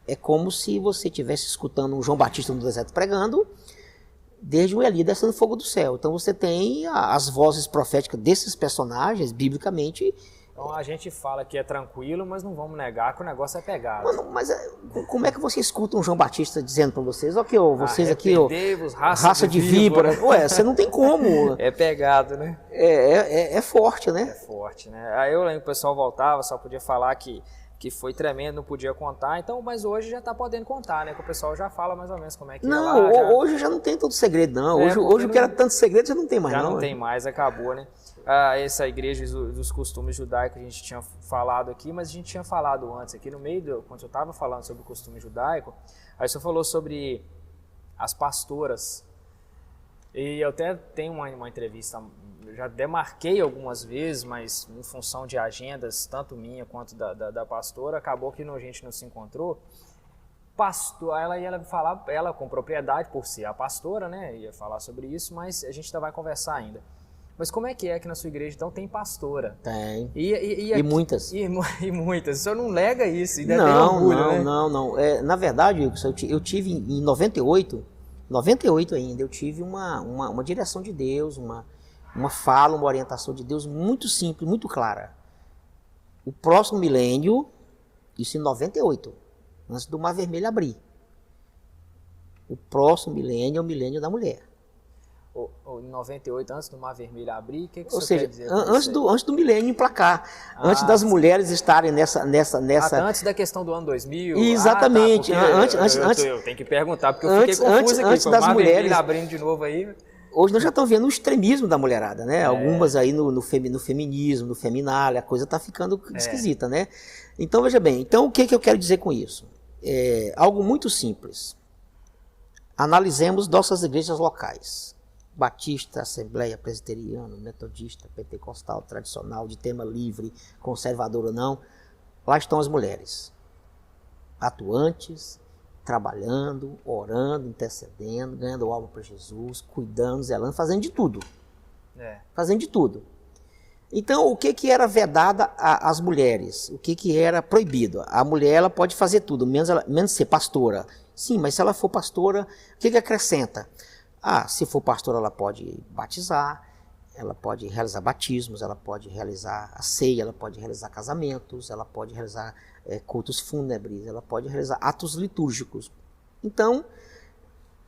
é como se você estivesse escutando um João Batista no deserto pregando, desde o Eli descendo fogo do céu. Então você tem as vozes proféticas desses personagens, biblicamente. Então a gente fala que é tranquilo, mas não vamos negar que o negócio é pegado. Mas como é que você escuta um João Batista dizendo para vocês, vocês aqui, raça de víbora. Ué, você não tem como. É pegado, né? É forte, né? É forte, né? Aí eu lembro que o pessoal voltava, só podia falar que foi tremendo, não podia contar. Então, mas hoje já está podendo contar, né? Que o pessoal já fala mais ou menos como é que não, é lá. Hoje já não tem todo segredo, não. Hoje o que era tanto segredo já não tem mais, não. Já não tem mais, acabou, né? Essa igreja dos costumes judaicos a gente tinha falado aqui, mas a gente tinha falado antes aqui no meio, quando eu estava falando sobre o costume judaico, aí você falou sobre as pastoras. E eu até tenho uma entrevista, já demarquei algumas vezes, mas em função de agendas, tanto minha quanto da pastora, acabou que a gente não se encontrou. Ela ia falar, ela com propriedade, por ser a pastora, né, ia falar sobre isso, mas a gente ainda vai conversar ainda. Mas como é que na sua igreja, então, tem pastora? Tem. E muitas. E muitas. O senhor não nega isso, ainda tem orgulho, né? Não. Na verdade, eu tive em 98 ainda, eu tive uma direção de Deus, uma fala, uma orientação de Deus muito simples, muito clara. O próximo milênio, isso em 98, antes do Mar Vermelho abrir. O próximo milênio é o milênio da mulher. Em 98, antes do Mar Vermelho abrir, o que Ou você seja, quer dizer? Antes do milênio emplacar, antes das mulheres estarem nessa... Antes da questão do ano 2000? Exatamente. Eu tenho que perguntar, porque eu fiquei confuso aqui. Antes das mulheres abrindo de novo aí. Hoje nós já estamos vendo o extremismo da mulherada, né? Algumas aí no feminismo, no feminália, a coisa está ficando esquisita, né? Então, veja bem, o que eu quero dizer com isso? Algo muito simples. Analisemos nossas igrejas locais. Batista, Assembleia, Presbiteriano, Metodista, Pentecostal, Tradicional, de tema livre, conservador ou não, lá estão as mulheres, atuantes, trabalhando, orando, intercedendo, ganhando alma para Jesus, cuidando, zelando, fazendo de tudo. Fazendo de tudo. Então, o que era vedado às mulheres? O que era proibido? A mulher ela pode fazer tudo, menos ser pastora. Sim, mas se ela for pastora, o que acrescenta? Se for pastora, ela pode batizar, ela pode realizar batismos, ela pode realizar a ceia, ela pode realizar casamentos, ela pode realizar cultos fúnebres, ela pode realizar atos litúrgicos. Então,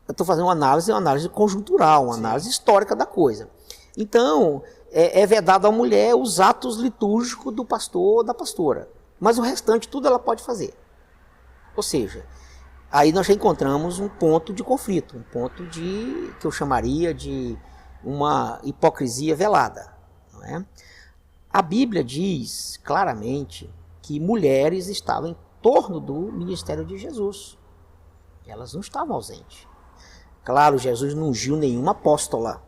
eu estou fazendo uma análise conjuntural, uma análise histórica da coisa. Então, é vedado à mulher os atos litúrgicos do pastor ou da pastora, mas o restante tudo ela pode fazer. Ou seja, aí nós já encontramos um ponto de conflito, um ponto que eu chamaria de uma hipocrisia velada. Não é? A Bíblia diz claramente que mulheres estavam em torno do ministério de Jesus. Elas não estavam ausentes. Claro, Jesus não ungiu nenhuma apóstola.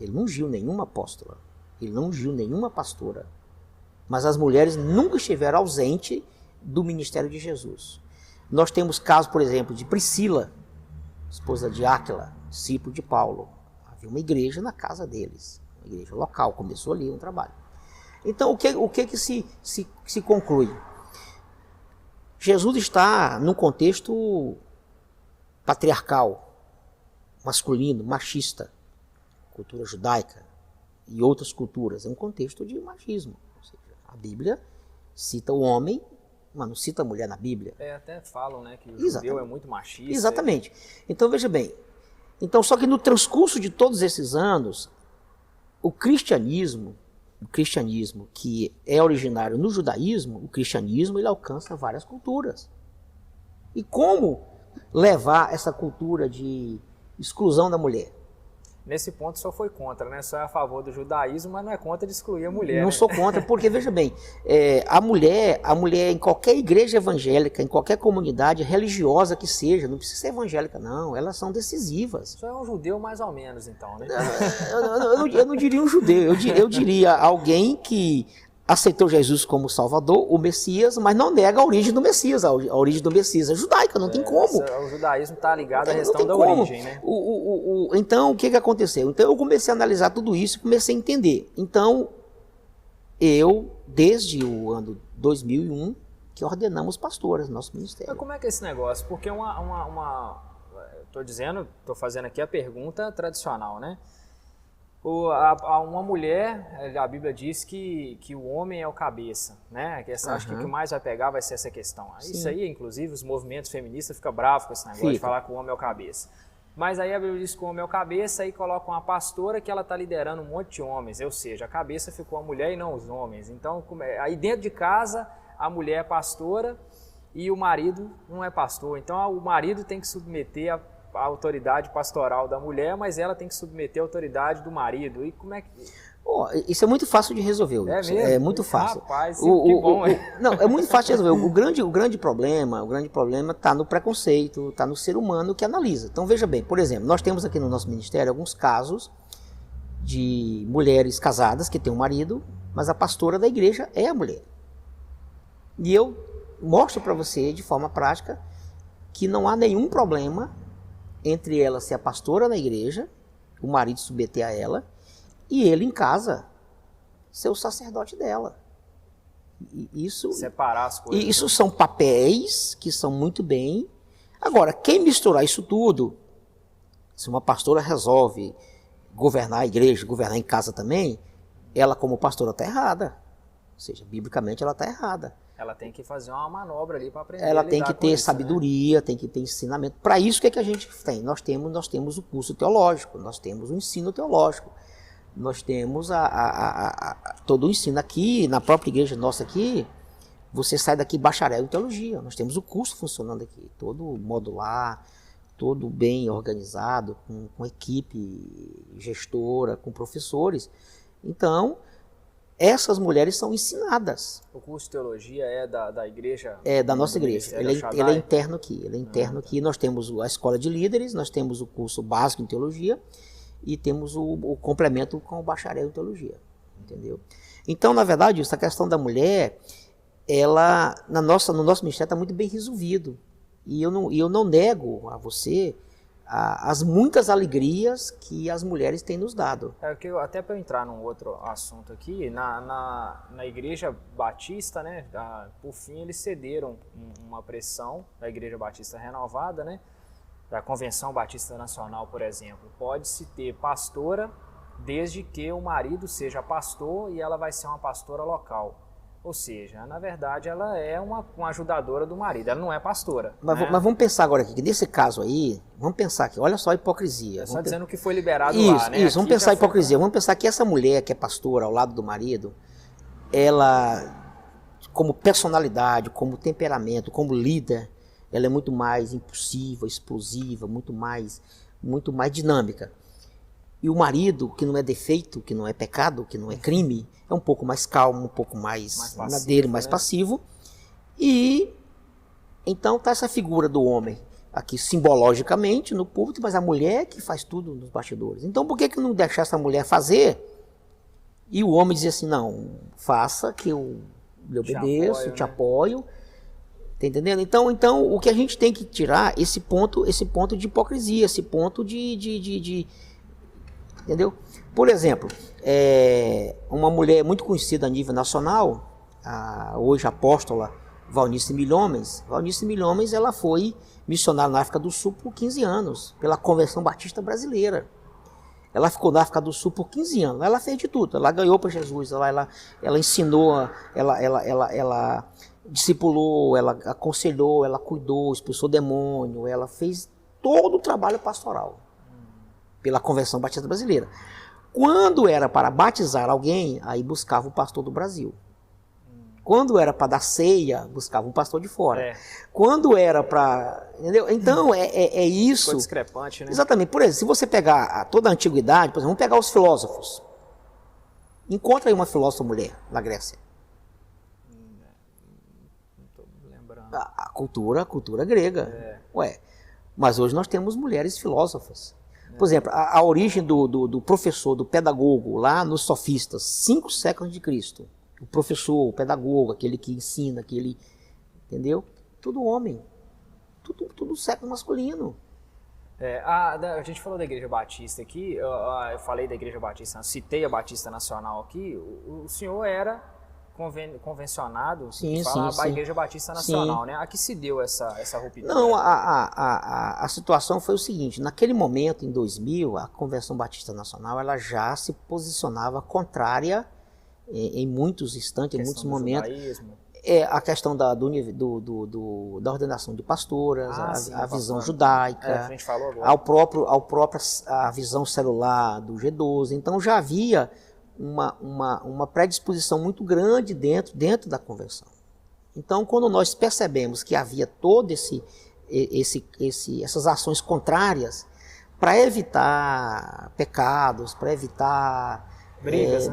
Ele não ungiu nenhuma apóstola. Ele não ungiu nenhuma pastora. Mas as mulheres nunca estiveram ausentes do ministério de Jesus. Nós temos casos, por exemplo, de Priscila, esposa de Áquila, discípulo de Paulo. Havia uma igreja na casa deles, uma igreja local, começou ali um trabalho. Então, o que se conclui? Jesus está num contexto patriarcal, masculino, machista, cultura judaica e outras culturas. É um contexto de machismo. Ou seja, a Bíblia cita o homem mas não cita mulher na Bíblia. Até falam, né, que o Exatamente. judeu é muito machista. Exatamente. Então, veja bem. Então, só que no transcurso de todos esses anos, o cristianismo que é originário no judaísmo, o cristianismo ele alcança várias culturas. E como levar essa cultura de exclusão da mulher? Nesse ponto, o senhor foi contra, né? O senhor é a favor do judaísmo, mas não é contra de excluir a mulher. Não né? sou contra, porque, veja bem, a mulher em qualquer igreja evangélica, em qualquer comunidade religiosa que seja, não precisa ser evangélica, não, elas são decisivas. O senhor é um judeu mais ou menos, então, né? Eu não diria um judeu, eu diria alguém que aceitou Jesus como Salvador, o Messias, mas não nega a origem do Messias. A origem do Messias é judaica, não tem como. O judaísmo está ligado à Não questão tem da como. origem, né? Então, o que aconteceu? Então, eu comecei a analisar tudo isso e comecei a entender. Então, desde o ano 2001, que ordenamos pastoras no nosso ministério. Mas como é que é esse negócio? Porque estou fazendo aqui a pergunta tradicional, né? Uma mulher, a Bíblia diz que o homem é o cabeça, né? Acho que o que mais vai pegar vai ser essa questão. Sim. Isso aí, inclusive, os movimentos feministas ficam bravos com esse negócio de falar que o homem é o cabeça. Mas aí a Bíblia diz que o homem é o cabeça e coloca uma pastora que ela está liderando um monte de homens, ou seja, a cabeça ficou a mulher e não os homens. Então, aí dentro de casa, a mulher é pastora e o marido não é pastor. Então, o marido tem que submeter a autoridade pastoral da mulher, mas ela tem que submeter a autoridade do marido. E como é que... Isso é muito fácil de resolver. É mesmo? É muito fácil. Rapaz, que bom, Não, é muito fácil de resolver. O grande problema está no preconceito, está no ser humano que analisa. Então, veja bem, por exemplo, nós temos aqui no nosso ministério alguns casos de mulheres casadas que têm um marido, mas a pastora da igreja é a mulher. E eu mostro para você, de forma prática, que não há nenhum problema entre ela ser a pastora da igreja, o marido submeter a ela, e ele em casa ser o sacerdote dela. Separar as coisas. Isso são papéis que são muito bem. Agora, quem misturar isso tudo, se uma pastora resolve governar a igreja, governar em casa também, ela como pastora está errada. Ou seja, biblicamente ela está errada. Ela tem que fazer uma manobra ali para aprender. Ela tem que ter sabedoria, né? Tem que ter ensinamento. Para isso, o que a gente tem? Nós temos o curso teológico, nós temos o ensino teológico, nós temos todo o ensino aqui, na própria igreja nossa aqui, você sai daqui bacharel em teologia. Nós temos o curso funcionando aqui, todo modular, todo bem organizado, com equipe gestora, com professores. Então, essas mulheres são ensinadas. O curso de teologia é da igreja? É da nossa igreja. Ele é interno aqui. Ele é interno aqui. Nós temos a escola de líderes, nós temos o curso básico em teologia e temos o complemento com o bacharel em teologia. Entendeu? Então, na verdade, essa questão da mulher, ela no nosso ministério está muito bem resolvido. E eu não nego a você as muitas alegrias que as mulheres têm nos dado. Até para eu entrar num outro assunto aqui, na Igreja Batista, né, por fim eles cederam uma pressão da Igreja Batista Renovada, né, da Convenção Batista Nacional, por exemplo. Pode-se ter pastora desde que o marido seja pastor e ela vai ser uma pastora local. Ou seja, na verdade, ela é uma ajudadora do marido, ela não é pastora. Mas, né? mas vamos pensar agora aqui, que nesse caso aí, vamos pensar aqui, olha só a hipocrisia. Só dizendo que foi liberado isso, lá, né? Isso, vamos pensar a hipocrisia. Foi... Vamos pensar que essa mulher que é pastora ao lado do marido, ela, como personalidade, como temperamento, como líder, ela é muito mais impulsiva, explosiva, muito mais dinâmica. E o marido, que não é defeito, que não é pecado, que não é crime, é um pouco mais calmo, um pouco mais madeiro, mais passivo. E então está essa figura do homem aqui simbologicamente no púlpito, mas a mulher que faz tudo nos bastidores. Então por que não deixar essa mulher fazer e o homem dizer assim, não, faça que eu lhe obedeço, te apoio. Tá entendendo? Então o que a gente tem que tirar esse ponto de hipocrisia, esse ponto de entendeu? Por exemplo, uma mulher muito conhecida a nível nacional, hoje a apóstola Valnice Milhomens. Valnice Milhomens, ela foi missionária na África do Sul por 15 anos, pela Convenção Batista Brasileira. Ela ficou na África do Sul por 15 anos, ela fez de tudo, ela ganhou para Jesus, ela ensinou, discipulou, ela aconselhou, ela cuidou, expulsou demônio, ela fez todo o trabalho pastoral pela Convenção Batista Brasileira. Quando era para batizar alguém, aí buscava o pastor do Brasil. Quando era para dar ceia, buscava um pastor de fora. Quando era para... Entendeu? Então, é isso. Ficou discrepante, né? Exatamente. Por exemplo, se você pegar toda a antiguidade, por exemplo, vamos pegar os filósofos. Encontra aí uma filósofa mulher na Grécia. Não estou lembrando. A cultura grega. Ué, mas hoje nós temos mulheres filósofas. Por exemplo, a origem do professor, do pedagogo, lá nos sofistas, 5 séculos de Cristo. O professor, o pedagogo, aquele que ensina, aquele... Entendeu? Tudo homem. Tudo século masculino. A gente falou da Igreja Batista aqui, eu falei da Igreja Batista, citei a Batista Nacional aqui, o senhor era convencionado a Igreja Batista Nacional, né? A que se deu essa ruptura? Não, a situação foi o seguinte, naquele momento, em 2000, a Convenção Batista Nacional, ela já se posicionava contrária em muitos instantes, em muitos momentos. Judaísmo. A questão da ordenação de pastoras, a visão judaica, a gente falou agora. a visão celular do G12. Então já havia uma predisposição muito grande dentro da conversão. Então, quando nós percebemos que havia todo essas ações contrárias para evitar pecados, para evitar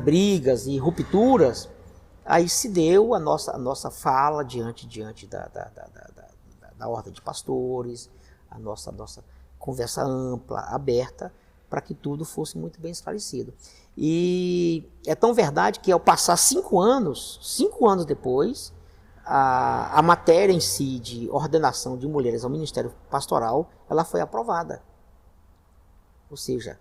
brigas e rupturas, aí se deu a nossa fala diante da ordem de pastores, a nossa conversa ampla, aberta, para que tudo fosse muito bem esclarecido. E é tão verdade que ao passar 5 anos depois, a matéria em si de ordenação de mulheres ao ministério pastoral, ela foi aprovada. Ou seja,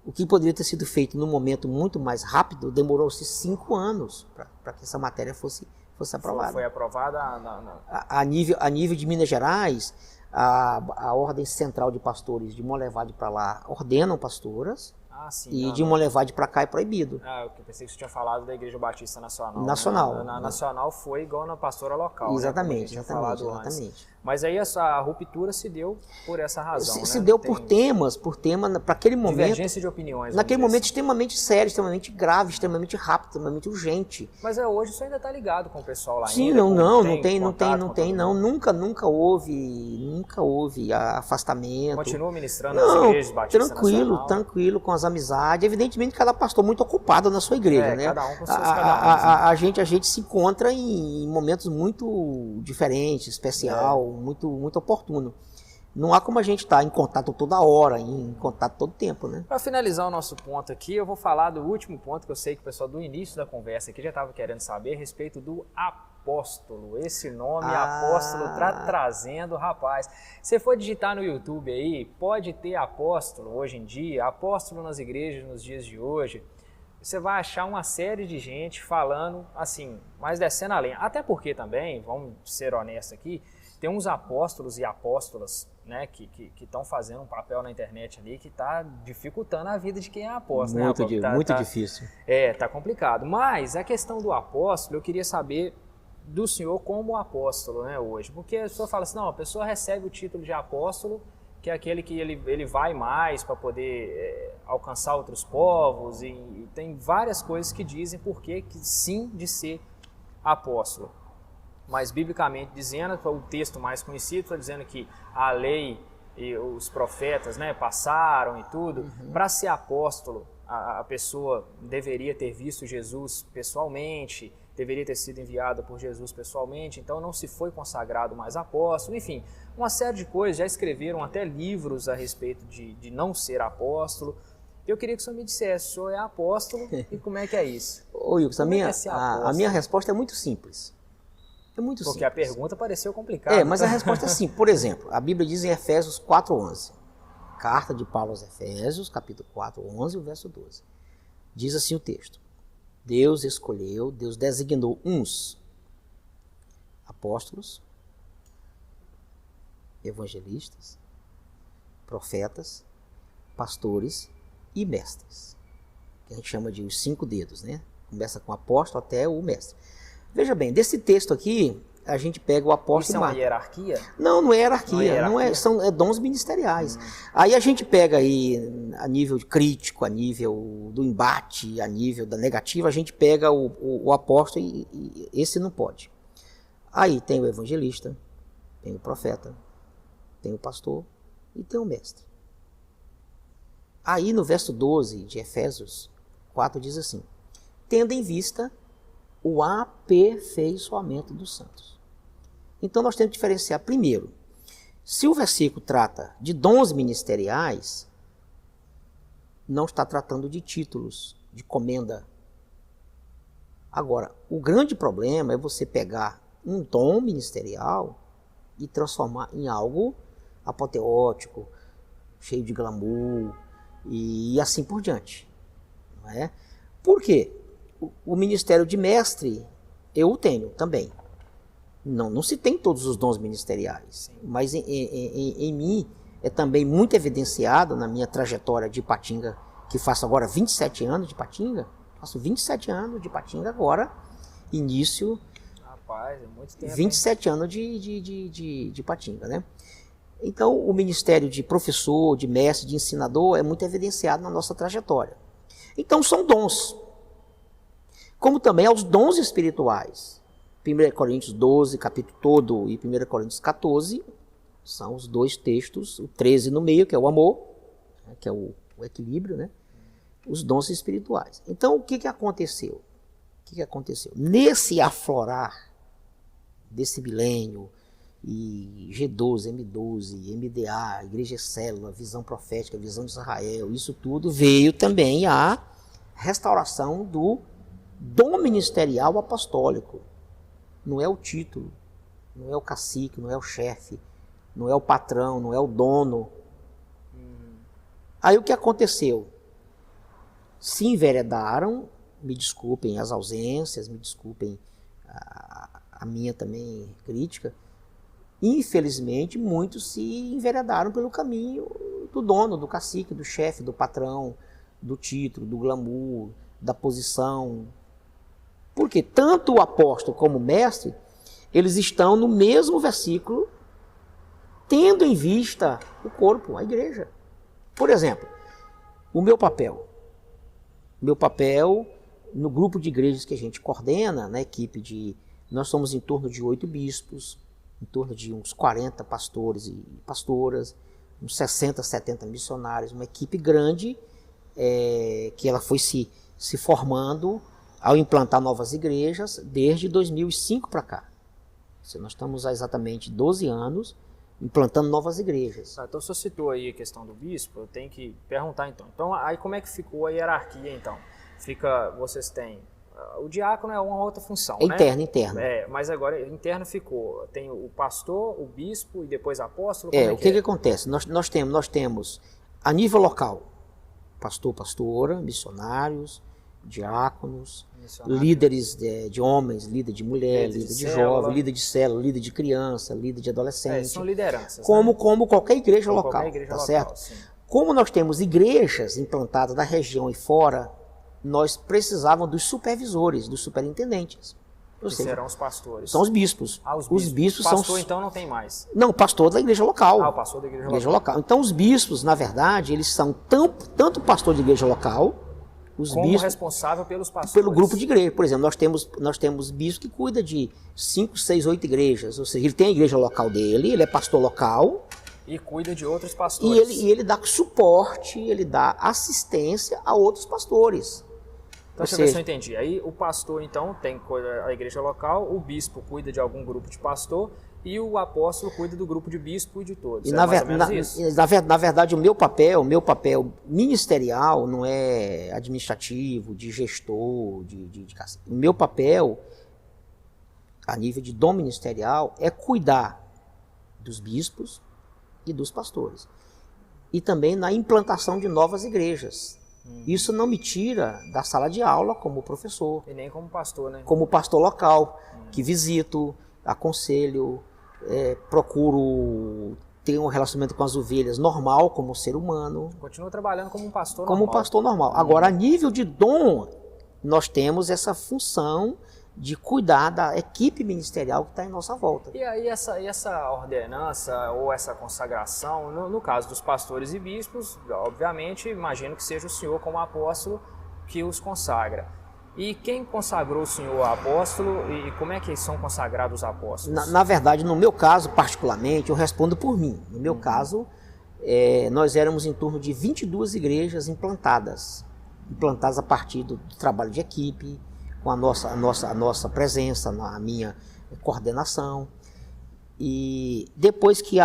o que poderia ter sido feito num momento muito mais rápido, demorou-se 5 anos para que essa matéria fosse aprovada. Foi aprovada a nível de Minas Gerais, a Ordem Central de Pastores de Monlevade para lá ordenam pastoras, de Monlevade para cá é proibido. Eu pensei que você tinha falado da Igreja Batista Nacional. Nacional. Na Nacional foi igual na pastora local. Exatamente, né, exatamente. Mas aí a ruptura se deu por essa razão. Se deu por tema, para aquele momento. Divergência de opiniões. Naquele momento extremamente sério, extremamente grave, extremamente rápido, extremamente urgente. Mas hoje isso ainda está ligado com o pessoal lá. Sim, ainda, não tem. Nunca houve afastamento. Continua ministrando as igrejas batistas tranquilo, com as amizades. Evidentemente, cada pastor muito ocupado na sua igreja, né? Cada um com seus cada um. A gente se encontra em momentos muito diferentes, especial, muito oportuno. Não há como a gente estar em contato toda hora, em contato todo tempo, né? Para finalizar o nosso ponto aqui, eu vou falar do último ponto que eu sei que o pessoal do início da conversa aqui já estava querendo saber a respeito do apóstolo. Esse nome, apóstolo, trazendo, rapaz. Se for digitar no YouTube aí, pode ter apóstolo hoje em dia, apóstolo nas igrejas nos dias de hoje. Você vai achar uma série de gente falando assim, mas descendo a lenha. Até porque também, vamos ser honestos aqui, tem uns apóstolos e apóstolas, né, que estão fazendo um papel na internet ali que está dificultando a vida de quem é apóstolo. Muito difícil. Tá complicado. Mas a questão do apóstolo, eu queria saber do senhor como apóstolo, né, hoje. Porque a pessoa fala assim, não, a pessoa recebe o título de apóstolo, que é aquele que ele vai mais para poder alcançar outros povos, e tem várias coisas que dizem por que sim de ser apóstolo. Mas biblicamente dizendo, o texto mais conhecido está dizendo que a lei e os profetas, né, passaram e tudo. Para ser apóstolo, a pessoa deveria ter visto Jesus pessoalmente, deveria ter sido enviada por Jesus pessoalmente, então não se foi consagrado mais apóstolo, enfim, uma série de coisas, já escreveram até livros a respeito de não ser apóstolo. Eu queria que o senhor me dissesse, o senhor é apóstolo e como é que é isso? Ô, Wilkes, a minha resposta é muito simples. Porque a pergunta pareceu complicada. Mas a resposta é sim. Por exemplo, a Bíblia diz em Efésios 4:11, carta de Paulo aos Efésios, capítulo 4:11, o verso 12. Diz assim o texto: Deus escolheu, Deus designou uns apóstolos, evangelistas, profetas, pastores e mestres, que a gente chama de os 5 dedos, né? Começa com apóstolo até o mestre. Veja bem, desse texto aqui, a gente pega o apóstolo Isso é uma hierarquia? Não é hierarquia, são dons ministeriais. Aí a gente pega aí, a nível crítico, a nível do embate, a nível da negativa, a gente pega o apóstolo e esse não pode. Aí tem o evangelista, tem o profeta, tem o pastor e tem o mestre. Aí no verso 12 de Efésios 4 diz assim: tendo em vista o aperfeiçoamento dos santos. Então nós temos que diferenciar primeiro, se o versículo trata de dons ministeriais, não está tratando de títulos, de comenda. Agora, o grande problema é você pegar um dom ministerial e transformar em algo apoteótico, cheio de glamour e assim por diante. Não é? Por quê? O ministério de mestre eu o tenho também. Não se tem todos os dons ministeriais, mas em mim é também muito evidenciado na minha trajetória de Ipatinga, que faço agora 27 anos de Ipatinga. Faço 27 anos de Ipatinga agora, início. Rapaz, é muito tempo. 27 anos de Ipatinga, né? Então, o ministério de professor, de mestre, de ensinador é muito evidenciado na nossa trajetória. Então, são dons. Como também aos dons espirituais. 1 Coríntios 12, capítulo todo, e 1 Coríntios 14, são os dois textos, o 13 no meio, que é o amor, que é o equilíbrio, né? Os dons espirituais. Então, o que aconteceu? Nesse aflorar desse milênio, e G12, M12, MDA, Igreja Célula, Visão Profética, Visão de Israel, isso tudo veio também a restauração do dom ministerial apostólico. Não é o título, não é o cacique, não é o chefe, não é o patrão, não é o dono. Aí o que aconteceu? Se enveredaram, me desculpem as ausências, me desculpem a minha também crítica, infelizmente muitos se enveredaram pelo caminho do dono, do cacique, do chefe, do patrão, do título, do glamour, da posição. Porque tanto o apóstolo como o mestre, eles estão no mesmo versículo, tendo em vista o corpo, a igreja. Por exemplo, o meu papel no grupo de igrejas que a gente coordena, na equipe nós somos em torno de 8 bispos, em torno de uns 40 pastores e pastoras, uns 60, 70 missionários, uma equipe grande que ela foi se formando ao implantar novas igrejas desde 2005 para cá. Nós estamos há exatamente 12 anos implantando novas igrejas. Então, se você citou aí a questão do bispo, eu tenho que perguntar então. Então, aí como é que ficou a hierarquia então? Vocês têm... O diácono é uma outra função, né? Interno. Mas agora, interno ficou, tem o pastor, o bispo e depois apóstolo? O que acontece? Nós temos, a nível local, pastor, pastora, missionários, diáconos, líderes de homens, líder de mulher, líder de jovem, líder de célula, líder de criança, líder de adolescente. São lideranças. Como qualquer igreja local, qualquer igreja tá local, certo? Sim. Como nós temos igrejas implantadas na região e fora, nós precisávamos dos supervisores, dos superintendentes. Que serão os pastores. São os bispos. Os bispos são... Pastor, então, não tem mais? Não, o pastor da igreja local. O pastor da igreja local. Então, os bispos, na verdade, eles são tanto pastor de igreja local, como bispos, responsável pelos pastores. Pelo grupo de igreja. Por exemplo, nós temos bispo que cuida de 5, 6, 8 igrejas. Ou seja, ele tem a igreja local dele, ele é pastor local. E cuida de outros pastores. E ele dá suporte, ele dá assistência a outros pastores. Então, deixa eu ver se eu entendi. Aí o pastor, então, tem a igreja local, o bispo cuida de algum grupo de pastor e o apóstolo cuida do grupo de bispo e de todos. E na verdade, o meu papel ministerial não é administrativo, de gestor, o meu papel, a nível de dom ministerial, é cuidar dos bispos e dos pastores. E também na implantação de novas igrejas. Isso não me tira da sala de aula como professor. E nem como pastor, né? Como pastor local, que visito, aconselho, procuro ter um relacionamento com as ovelhas normal, como ser humano. Continua trabalhando como um pastor normal. Como pastor normal. Agora, a nível de dom, nós temos essa função de cuidar da equipe ministerial que está em nossa volta. E aí essa ordenança ou essa consagração, no caso dos pastores e bispos, obviamente, imagino que seja o senhor como apóstolo que os consagra. E quem consagrou o senhor apóstolo e como é que são consagrados os apóstolos? Na verdade, no meu caso, particularmente, eu respondo por mim. No meu caso, nós éramos em torno de 22 igrejas implantadas a partir do trabalho de equipe, com a nossa presença, a minha coordenação. E depois que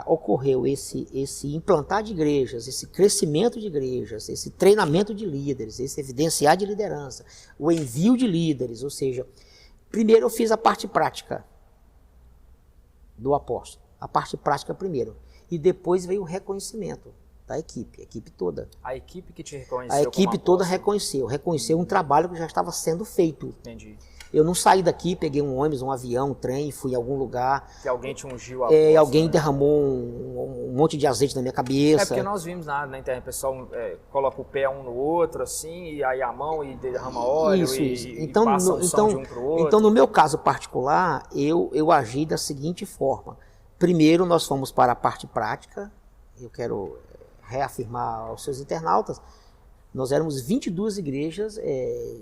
ocorreu esse implantar de igrejas, esse crescimento de igrejas, esse treinamento de líderes, esse evidenciar de liderança, o envio de líderes, ou seja, primeiro eu fiz a parte prática do apóstolo, a parte prática primeiro, e depois veio o reconhecimento da equipe, a equipe toda. A equipe que te reconheceu. A equipe toda reconheceu um trabalho que já estava sendo feito. Entendi. Eu não saí daqui, peguei um ônibus, um avião, um trem, fui em algum lugar. Que alguém te ungiu a voz, alguém derramou um monte de azeite na minha cabeça. É porque nós vimos na internet, o pessoal coloca o pé um no outro, assim, e aí a mão e derrama óleo isso. E passa a unção de um pro outro. Então, no meu caso particular, eu agi da seguinte forma. Primeiro, nós fomos para a parte prática. Eu quero reafirmar aos seus internautas, nós éramos 22 igrejas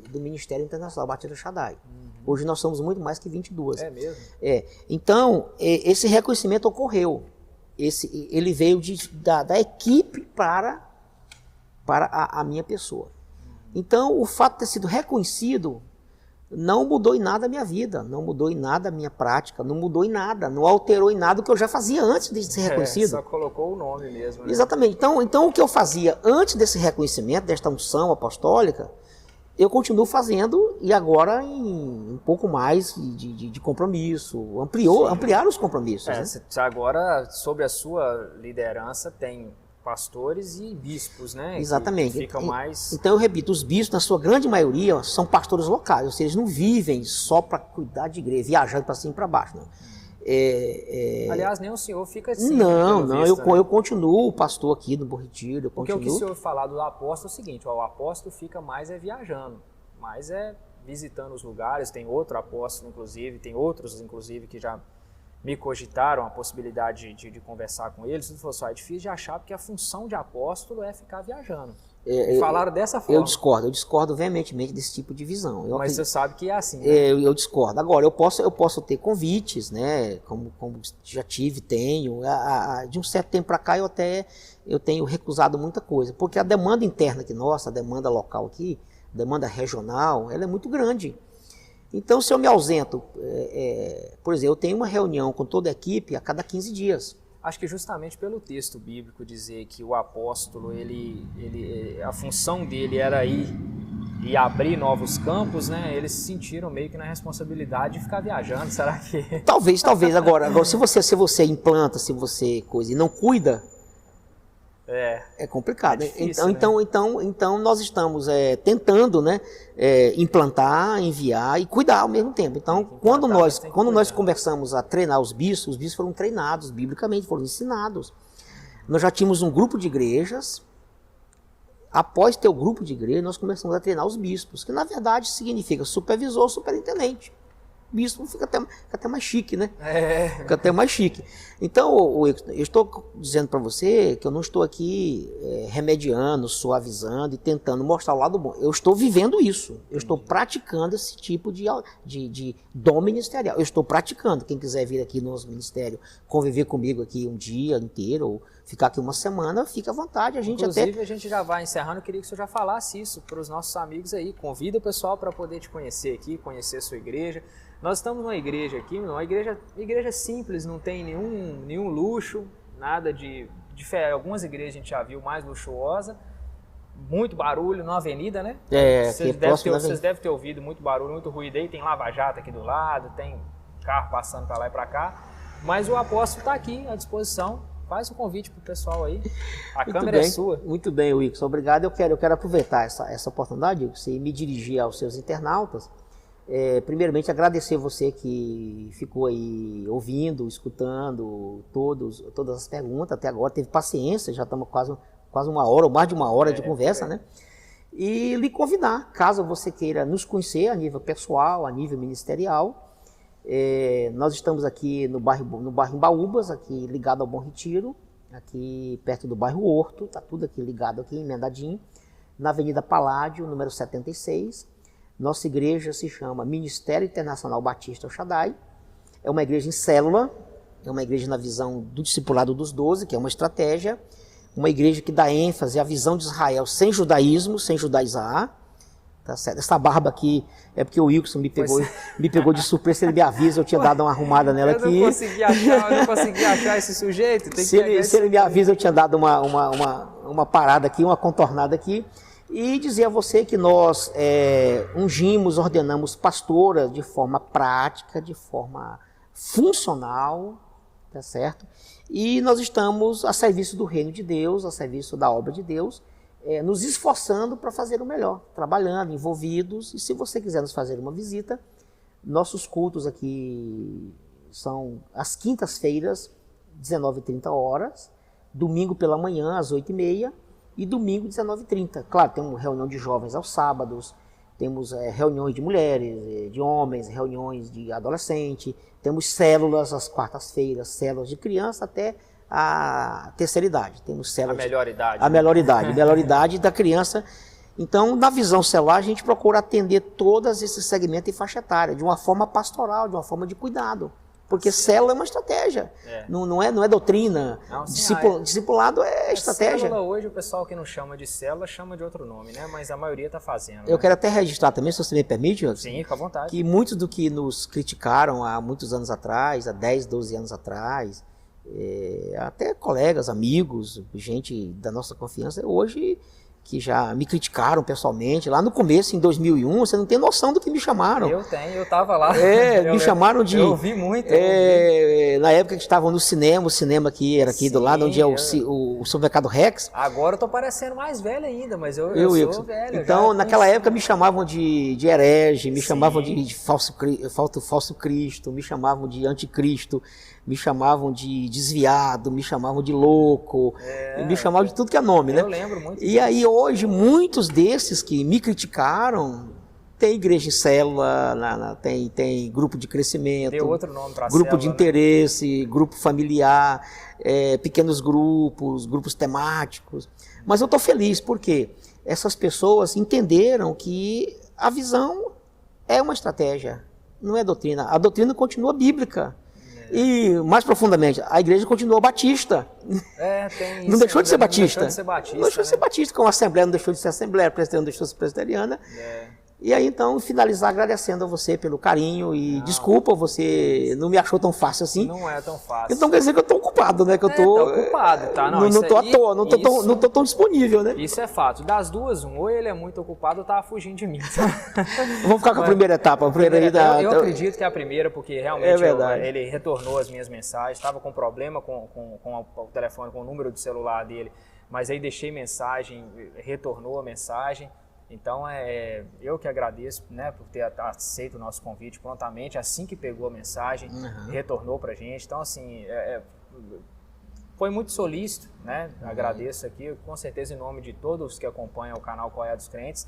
do Ministério Internacional Batista Shaddai. Hoje nós somos muito mais que 22. É mesmo? Então, esse reconhecimento ocorreu. Ele veio da equipe para a minha pessoa. Então, o fato de ter sido reconhecido não mudou em nada a minha vida, não mudou em nada a minha prática, não mudou em nada, não alterou em nada o que eu já fazia antes de ser reconhecido. Só colocou o nome mesmo, né? Exatamente. Então, o que eu fazia antes desse reconhecimento, desta unção apostólica, eu continuo fazendo e agora em um pouco mais de compromisso, ampliar os compromissos. Né? Agora, sob a sua liderança, tem pastores e bispos, né? Exatamente. Que ficam mais... Então eu repito, os bispos, na sua grande maioria, são pastores locais, ou seja, eles não vivem só para cuidar de igreja, viajando para cima e para baixo. Não. Aliás, nem o senhor fica assim. Não, eu continuo pastor aqui no Bom Retiro. Porque o que o senhor falar do apóstolo é o seguinte, o apóstolo fica mais viajando, mais visitando os lugares, tem outro apóstolo, inclusive, tem outros, inclusive, que já me cogitaram a possibilidade de conversar com eles. Ele falou só, é difícil de achar porque a função de apóstolo é ficar viajando. Falaram dessa forma. Eu discordo veementemente desse tipo de visão. Mas você sabe que é assim, né? Eu discordo. Agora, eu posso ter convites, né? Como já tenho. De um certo tempo para cá eu tenho recusado muita coisa, porque a demanda interna aqui nossa, a demanda local aqui, a demanda regional, ela é muito grande. Então, se eu me ausento, por exemplo, eu tenho uma reunião com toda a equipe a cada 15 dias. Acho que justamente pelo texto bíblico dizer que o apóstolo, a função dele era ir e abrir novos campos, né? Eles se sentiram meio que na responsabilidade de ficar viajando. Será que... Talvez. Agora se você implanta, se você coisa e não cuida, é complicado. Difícil, então nós estamos tentando, né, implantar, enviar e cuidar ao mesmo tempo. Então, quando nós começamos a treinar os bispos foram treinados biblicamente, foram ensinados. Nós já tínhamos um grupo de igrejas. Após ter o grupo de igreja, nós começamos a treinar os bispos, que na verdade significa supervisor, superintendente. Bispo fica até mais chique, né? Fica até mais chique. Então, eu estou dizendo para você que eu não estou aqui remediando, suavizando e tentando mostrar o lado bom. Eu estou vivendo isso. Eu estou praticando esse tipo de dom ministerial. Eu estou praticando. Quem quiser vir aqui no nosso ministério, conviver comigo aqui um dia inteiro, ou ficar aqui uma semana, fica à vontade. Inclusive, a gente já vai encerrando. Eu queria que o senhor já falasse isso para os nossos amigos aí. Convida o pessoal para poder te conhecer aqui, conhecer a sua igreja. Nós estamos numa igreja aqui, uma igreja simples, não tem nenhum luxo, nada de diferente. Algumas igrejas a gente já viu mais luxuosa, muito barulho na avenida, né? Vocês devem ter ouvido muito barulho, muito ruído aí, tem lava-jato aqui do lado, tem carro passando para lá e para cá, mas o apóstolo está aqui à disposição. Faz um convite para o pessoal aí, a câmera é sua. Muito bem, Wilson, obrigado. Eu quero aproveitar essa oportunidade, Wilson, e me dirigir aos seus internautas. Primeiramente, agradecer você que ficou aí ouvindo, escutando todas as perguntas até agora, teve paciência, já estamos quase uma hora ou mais de uma hora de conversa, né? e lhe convidar, caso você queira nos conhecer a nível pessoal, a nível ministerial. Nós estamos aqui no bairro Embaúbas, aqui ligado ao Bom Retiro, aqui perto do bairro Horto, está tudo aqui ligado, aqui emendadinho, na Avenida Paládio, número 76. Nossa igreja se chama Ministério Internacional Batista El Shaddai. É uma igreja em célula, é uma igreja na visão do discipulado dos 12, que é uma estratégia, uma igreja que dá ênfase à visão de Israel sem judaísmo, sem judaizar. Tá certo? Essa barba aqui é porque o Wilson me pegou de surpresa, se ele me avisa, eu tinha dado uma arrumada nela aqui. Eu não consegui achar esse sujeito. Se ele me avisa, eu tinha dado uma parada aqui, uma contornada aqui. E dizer a você que nós ungimos, ordenamos pastoras de forma prática, de forma funcional, tá certo? E nós estamos a serviço do reino de Deus, a serviço da obra de Deus, nos esforçando para fazer o melhor, trabalhando, envolvidos. E se você quiser nos fazer uma visita, nossos cultos aqui são às quintas-feiras, 19h30, domingo pela manhã, às 8h30, e domingo, 19h30. Claro, temos reunião de jovens aos sábados, temos reuniões de mulheres, de homens, reuniões de adolescente, temos células às quartas-feiras, células de criança até a terceira idade. Temos células a melhor idade. A melhor idade da criança. Então, na visão celular, a gente procura atender todos esses segmentos e faixa etária, de uma forma pastoral, de uma forma de cuidado. Porque célula é uma estratégia, não é doutrina. Não, discipulado é estratégia. Célula hoje, o pessoal que não chama de célula chama de outro nome, né? Mas a maioria está fazendo. Eu quero até registrar também, se você me permite, sim, fica à vontade, que muitos do que nos criticaram há muitos anos atrás, há 10, 12 anos atrás, até colegas, amigos, gente da nossa confiança, hoje que já me criticaram pessoalmente, lá no começo, em 2001, você não tem noção do que me chamaram. Eu tenho, eu estava lá. Me chamaram de... Eu ouvi muito. Na época que estavam no cinema, o cinema que era aqui do lado, onde é o supermercado Rex. Agora eu tô parecendo mais velho ainda, mas eu sou velho. Então, naquela época me chamavam de herege, me chamavam de falso Cristo, me chamavam de anticristo, me chamavam de desviado, me chamavam de louco, me chamavam de tudo que é nome, né? Eu lembro muito. E aí hoje, muitos desses que me criticaram, tem igreja em célula, tem grupo de crescimento, tem outro nome pra grupo célula, de interesse, né? Grupo familiar, pequenos grupos temáticos. Mas eu estou feliz porque essas pessoas entenderam que a visão é uma estratégia, não é doutrina. A doutrina continua bíblica. E, mais profundamente, a igreja continua batista. Tem isso. Não deixou de ser batista. Não deixou de ser batista. Não deixou de ser batista, como a Assembleia não deixou de ser Assembleia, a Presbiteriana não deixou de ser Presbiteriana. E aí, então, finalizar agradecendo a você pelo carinho e desculpa, você não me achou tão fácil assim. Não é tão fácil. Então quer dizer que eu estou ocupado, né? Que eu tô ocupado, tá? Não tô à toa, não tô tão disponível, né? Isso é fato. Das duas, ou ele é muito ocupado ou tava fugindo de mim. Vamos ficar com a primeira etapa. Eu acredito que é a primeira, porque realmente ele retornou as minhas mensagens, estava com problema com o telefone, com o número de celular dele, mas aí deixei mensagem, retornou a mensagem. Então, eu que agradeço, né, por ter aceito o nosso convite prontamente, assim que pegou a mensagem, retornou para a gente. Então, assim, foi muito solícito, né? Agradeço aqui, com certeza, em nome de todos que acompanham o canal Qual é a dos Crentes,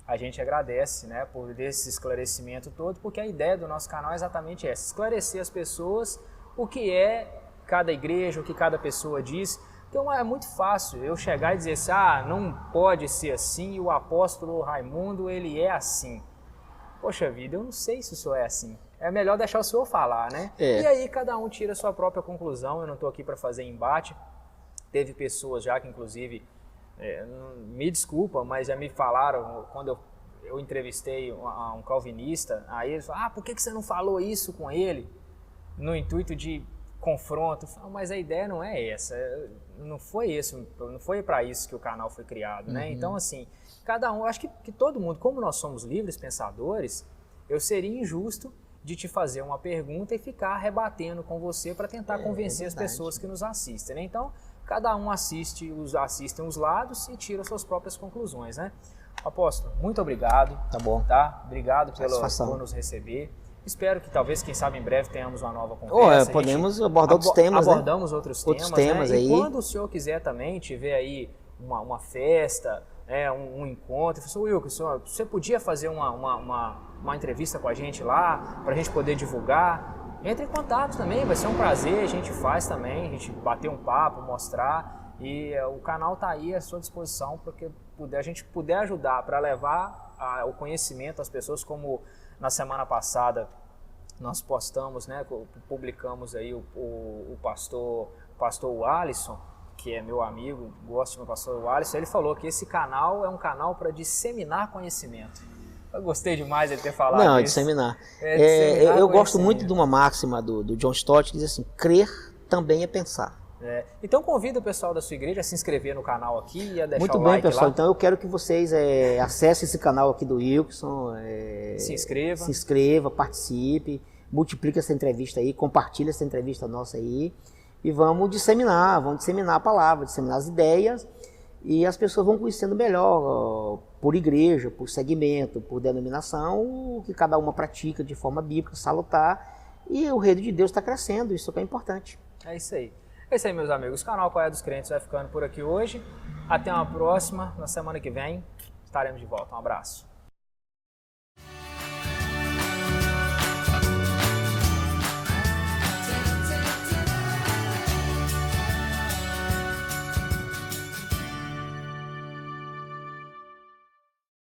a gente agradece, né, por esse esclarecimento todo, porque a ideia do nosso canal é exatamente essa, esclarecer as pessoas o que é cada igreja, o que cada pessoa diz. Então é muito fácil eu chegar e dizer assim, não pode ser assim, e o apóstolo Raimundo, ele é assim. Poxa vida, eu não sei se o senhor é assim. É melhor deixar o senhor falar, né? E aí cada um tira a sua própria conclusão, eu não estou aqui para fazer embate. Teve pessoas já que, inclusive, me desculpa, mas já me falaram, quando eu entrevistei um calvinista, aí eles falaram, por que você não falou isso com ele? No intuito de confronto, mas a ideia não é essa, não foi para isso que o canal foi criado, né? Então, assim, cada um, acho que todo mundo, como nós somos livres pensadores, eu seria injusto de te fazer uma pergunta e ficar rebatendo com você para tentar convencer as pessoas que nos assistem, né? Então, cada um assistem os lados e tira suas próprias conclusões, né? Apóstolo, muito obrigado. Tá bom. Tá? Obrigado por nos receber. Espero que talvez, quem sabe, em breve tenhamos uma nova conversa. Podemos abordar outros temas, abordamos outros temas, né? E quando o senhor quiser também, tiver aí uma festa, um encontro. Eu falei, Wilkerson, você podia fazer uma entrevista com a gente lá, para a gente poder divulgar? Entre em contato também, vai ser um prazer, a gente faz também, a gente bater um papo, mostrar. E o canal está aí à sua disposição para que a gente puder ajudar, para levar o conhecimento às pessoas, como na semana passada nós postamos, né, publicamos aí o pastor Alisson, que é meu amigo, gosto do meu pastor Alisson. Ele falou que esse canal é um canal para disseminar conhecimento. Eu gostei demais ele ter falado isso. Não, disseminar. Disseminar eu gosto muito de uma máxima do John Stott que diz assim, crer também é pensar. Então convido o pessoal da sua igreja a se inscrever no canal aqui e a deixar muito o bem, like pessoal. lá. Então eu quero que vocês acessem esse canal aqui do Wilkerson. Se inscreva. Se inscreva, participe, multiplique essa entrevista aí, compartilhe essa entrevista nossa aí. E vamos disseminar a palavra, disseminar as ideias. E as pessoas vão conhecendo melhor, por igreja, por segmento, por denominação, o que cada uma pratica de forma bíblica, salutar. E o reino de Deus está crescendo, isso que é importante. É isso aí. É isso aí, meus amigos. O canal Qual é dos Crentes vai ficando por aqui hoje. Até uma próxima. Na semana que vem estaremos de volta. Um abraço.